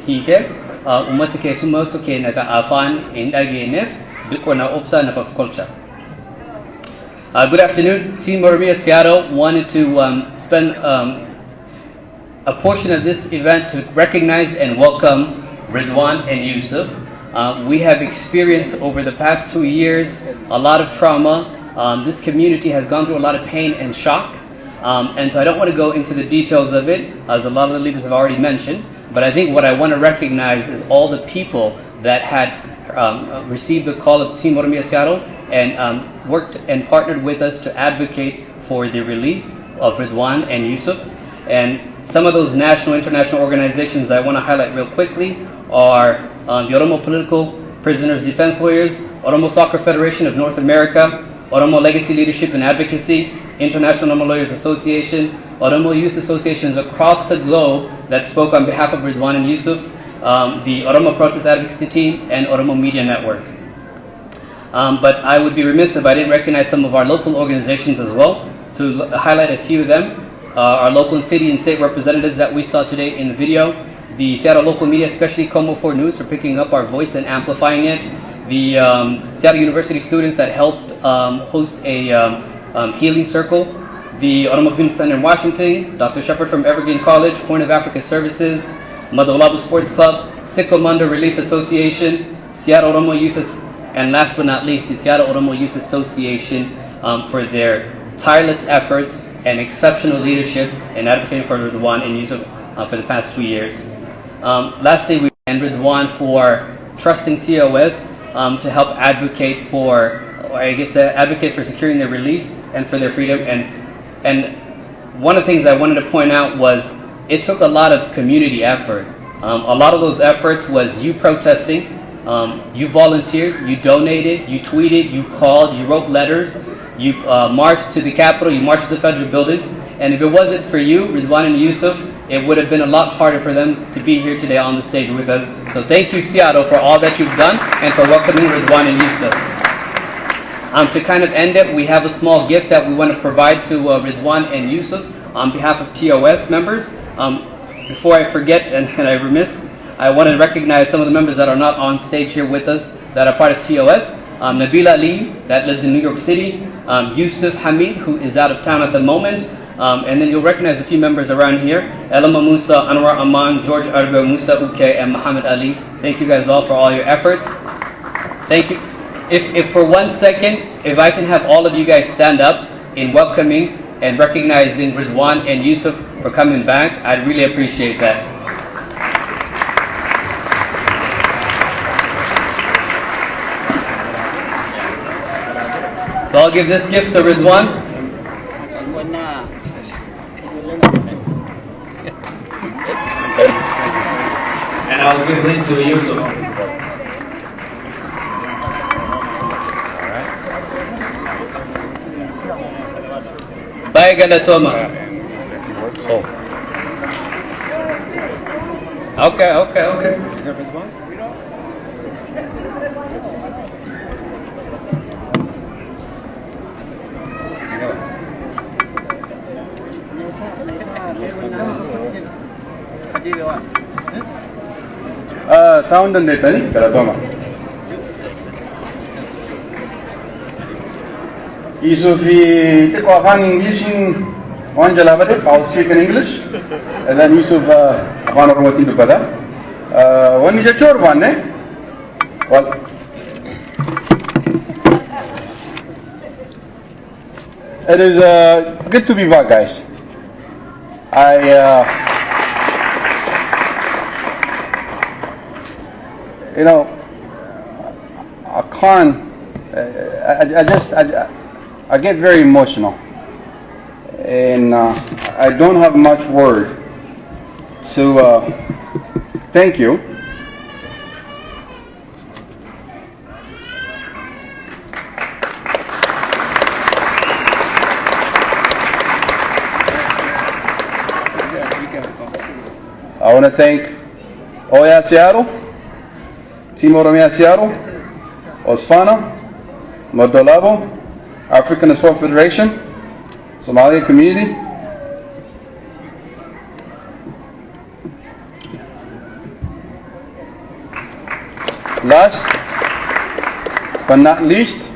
hike umat ke sumato ke naga afan indagene bikona opsa na of culture. Good afternoon, Team Oromia Seattle wanted to spend a portion of this event to recognize and welcome Ridwan and Yusuf. We have experienced over the past 2 years a lot of trauma. This community has gone through a lot of pain and shock. And so I don't want to go into the details of it, as a lot of the leaders have already mentioned. But I think what I want to recognize is all the people that had received the call of Team Oromia Seattle and worked and partnered with us to advocate for the release of Ridwan and Yusuf. And some of those national, international organizations I want to highlight real quickly are the Oromo Political Prisoners Defense Lawyers, Oromo Soccer Federation of North America, Oromo Legacy Leadership and Advocacy, International Oromo Lawyers Association, Oromo Youth Associations across the globe that spoke on behalf of Ridwan and Yusuf, the Oromo Protest Advocacy Team, and Oromo Media Network. But I would be remiss if I didn't recognize some of our local organizations as well. To highlight a few of them, our local and city and state representatives that we saw today in the video, the Seattle local media, especially Como 4 News, for picking up our voice and amplifying it. The Seattle University students that helped host a healing circle. The Oromo Community Center in Washington, Dr. Shepard from Evergreen College, Horn of Africa Services, Madolabu Sports Club, Sikomundo Relief Association, Seattle Oromo Youth, and last but not least, the Seattle Oromo Youth Association for their tireless efforts and exceptional leadership in advocating for Ridwan and Yusuf for the past 2 years. Lastly, we thank Ridwan for trusting TOS to help advocate for, advocate for securing their release and for their freedom. And one of the things I wanted to point out was it took a lot of community effort. A lot of those efforts was you protesting, you volunteered, you donated, you tweeted, you called, you wrote letters, you marched to the Capitol, you marched to the Federal Building, and if it wasn't for you, Ridwan and Yusuf, it would have been a lot harder for them to be here today on the stage with us. So thank you, Seattle, for all that you've done and for welcoming Ridwan and Yusuf. To kind of end it, we have a small gift that we want to provide to Ridwan and Yusuf on behalf of TOS members. Before I forget and I remiss, I want to recognize some of the members that are not on stage here with us that are part of TOS. Nabila Ali, that lives in New York City. Yusuf Hamid, who is out of town at the moment. And then you'll recognize a few members around here. Elama Musa, Anwar Aman, George Arba, Musa Uke, and Muhammad Ali. Thank you guys all for all your efforts. Thank you. If for 1 second, if I can have all of you guys stand up in welcoming and recognizing Ridwan and Yusuf for coming back, I'd really appreciate that. So I'll give this gift to Ridwan. And I'll give this to Yusuf. Bye, Galatoma. Oh. Okay. Sound and data, Galatoma. Yusuf, take off on English in one jalabate, I'll speak in English. And then Yusuf, one or what you do better. One is a chore one, eh? Well, it is good to be back, guys. I can't. I get very emotional, and I don't have much word to thank you. I want to thank Oya Seattle, Team Oromia Seattle, Osfana, Madolabu, African Sport Federation, Somalia Community, last but not least,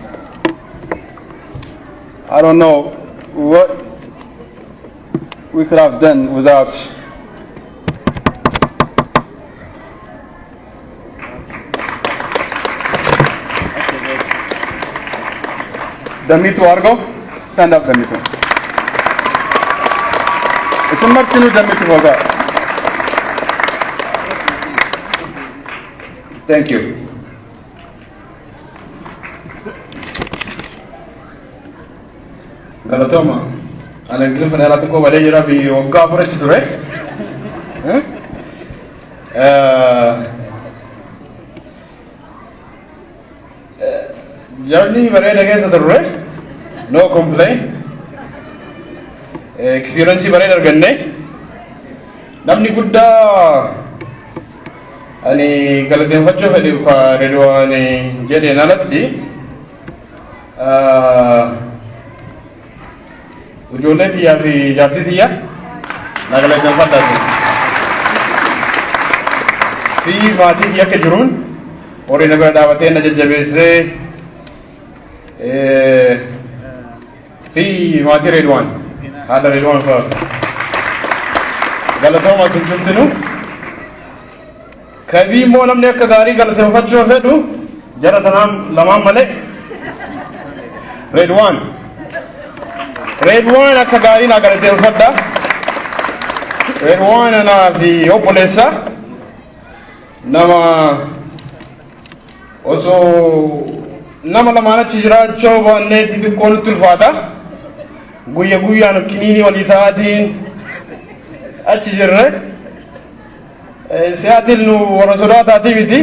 I don't know what we could have done without Damitu Argo. Stand up, Damitu. It's a Martinu Damitu for that. Thank you. Galatoma, ana ngilfa na lati ko wale jira bi wonka fure chiture. Journey bare lage sadurre. No complaint. Experience bare darganne. Namni gudda ani galatin faccio fedi ka Ridwan jede nalatti. Ujolle tiya fi jabti tiya. Nagalatin fatati. fi maatii akka jiruun horii na bira dhaabatee na jajjabeessee fi maatii Reedwaan haadha Reedwaan fa'a galatooma tuntunu kabii immoo namni akka gaarii galateeffachuu fedhu jara tanaan lamaan malee Reedwaan akka gaarii naa galateeffadha Reedwaan anaa fi obboleessa nama osoo nama lamaan achi jiraachuu baannee xixiqqoo nutti ulfaata guyya guyyaan kiniinii walii ta'aatiin achi jirre siyaatiin nu warra sodaataatii miti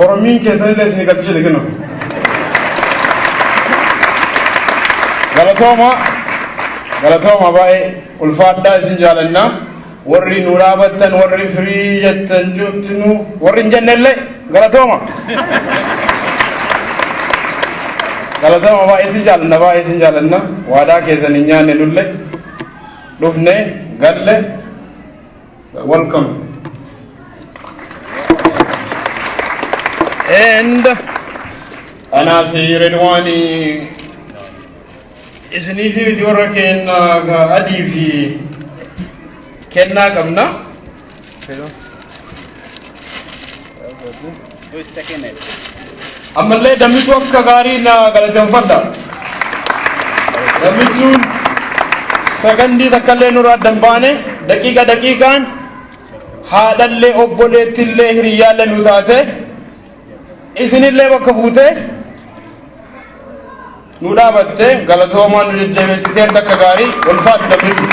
koromiin keessanillee isin galchuu dhiginu galatooma baay'ee ulfaadhaa isin jaalanna warri nu dhaabattan warri firii jettan juuttinu warri hin jennellee galatooma baay'ee isin jaalanna waadaa keessan hin nyaanne nulle dhufne galle welcome and anaa fi Reedwaani isinii fi miti warra keenya adii fi kennaa qabna ammallee dammitu akka gaarii na galateeffadha dammichuun sagandii takkallee nurraa dambaane daqiiqaan haadhallee obboleettillee hiriyyaallee nu taate isinillee bakka buute nu dhaabatte galatoomaan nu jajjabeessiteerta akka gaarii ulfaatu dammitu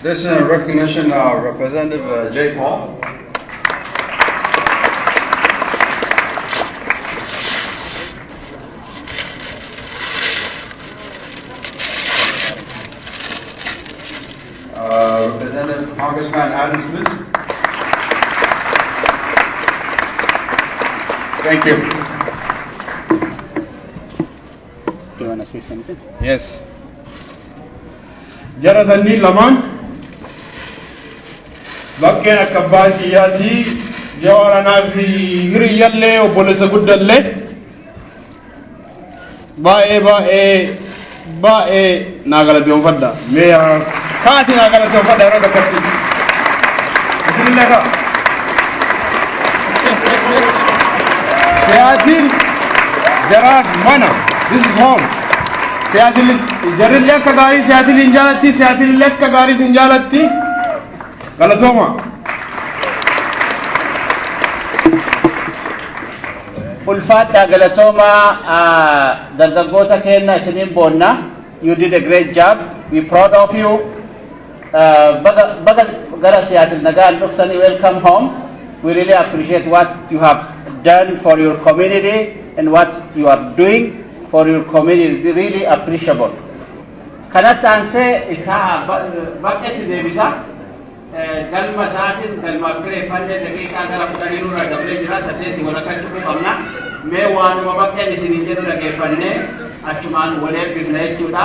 This is a recognition of Representative Jay Paul. Representative Congressman Adam Smith. Thank you. Do you want to say something? Yes. Jara tanni lamaan bakkeen akka baadiyyaatti jawaaranaa fi hiriyyallee obboleessa guddallee baay'ee naa galateeffadha mee kaati naa galateeffadha yeroo takkatti isinillee kaa siyaatiin jaraaf mana this is home siyaatiin jarillee akka gaarii siyaatiin hin jaalatti siyaatiin akka gaarii hin jaalatti galatooma ulfaadha galatooma dargaggoota keenya isiniin boonna you did a great job we proud of you baga gara siyaatiin nagaan dhuftanii welcome home we really appreciate what you have done for your community and what you are doing for your community really appreciable kanatti aansee itaa baqqeetti deebisa galma isaatiin galmaaf kireeffannee daqiiqaa gara kudhanii nurra dablee jira saddeeti walakkaa dhufuu qabna mee waanuma baqqeen isiniin jedhu dhageeffannee achumaan wal eebbifna jechuudha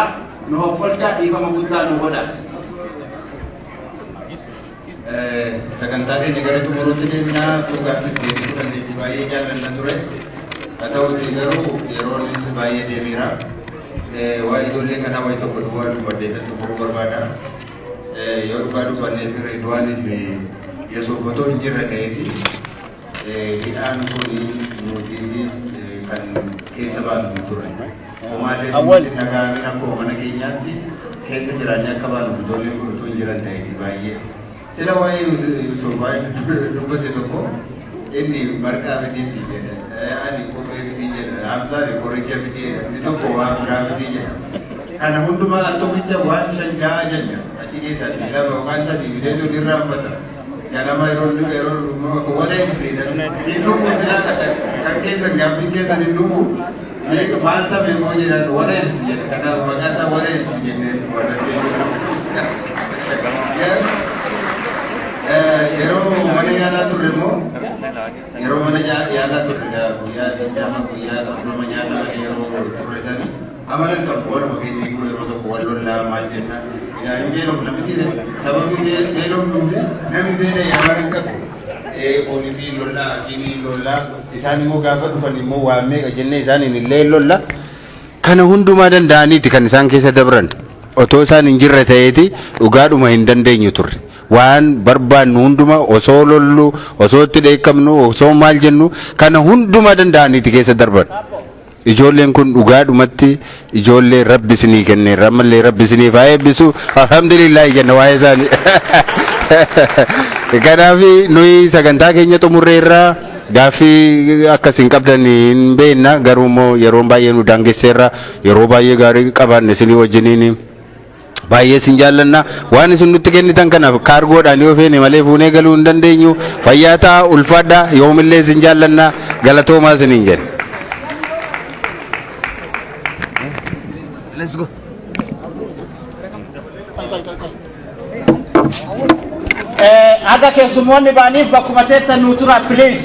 nu hoffolcha dhiifama guddaa nu godha. Sagantaa keenya gara xumuruutti deemnaa dhugaafis deebii fudhanneetti baay'ee jaallanna ture haa ta'uutii garuu yeroo innis baay'ee deemeera waa ijoollee kanaa wayi tokko dhugaa dubbaddeetan xumuruu barbaada. Yoo dhugaa dubbannee fi Reedwaanii fi Yesuuf otoo hin jirre ta'eeti hidhaan kun nuti kan keessa baanu hin turre. Homaallee nuti dhaga'amin akkuma mana keenyaatti keessa jiraannee akka baanuuf ijoolleen kun otoo hin jiran ta'eeti baay'ee. Sila waa'ee Yesuuf waa'ee dubbate tokko inni marqaa fidiitti jedha. Ani kophee fidii jedha. Hamsaan qoricha fidii jedha. Inni tokko waa biraa fidii jedha. Kana hundumaa al tokkicha waan shan ja'a jenna. Achi keessatti lama yookaan sadii fideetu ni raanfata. Ganama yeroo wala ibsiidhan hin dhugu silaa kan keessan gaaffiin keessan hin dhugu maal ta'e immoo jedhan wala ibsi jedha. Kanaaf maqaan isaa wala ibsi jennee yeroo mana yaalaa turre immoo yeroo mana yaalaa turre guyyaa digdama guyyaa soddoma nyaata malee yeroo turre sani amalan qabu waluma keenya yeroo tokko wal lollaa maal jenna hin beeloof namni sababii beeloof dhufe namni beela yaaman qabu poolisii lollaa hakimii lollaa isaan immoo gaafa dhufan immoo waan meeqa jennee isaaniin illee lolla kana hundumaa danda'aniiti kan isaan keessa dabran otoo isaan hin jirre ta'eeti dhugaadhuma hin dandeenyu turre waan barbaannu hunduma osoo lollu osoo itti dheekkamnu osoo maal jennu kana hundumaa danda'aniiti keessa darban ijoolleen kun dhugaadhumatti ijoollee rabbi isinii kenne ramallee rabbi isiniif haa eebbisu alhamdulillah jenna waa'ee isaanii kanaaf nuyi sagantaa keenya xumurreerraa gaaffii akkasiin qabdan hin beekna garuu immoo yeroon baay'ee nu daangesseerra yeroo baay'ee gaarii qabaanne isinii wajjiniin baay'ee sin jaallanna waan isin nutti kennitan kanaaf kaargoodhaan yoo feene malee fuunee galuu hin dandeenyu fayyaa ta'aa ulfaadhaa yoomillee sin jaallanna galatoomaa isiniin jenna. Let's go. Aga keessummoonni baaniif bakkuma teettan nuu tura please.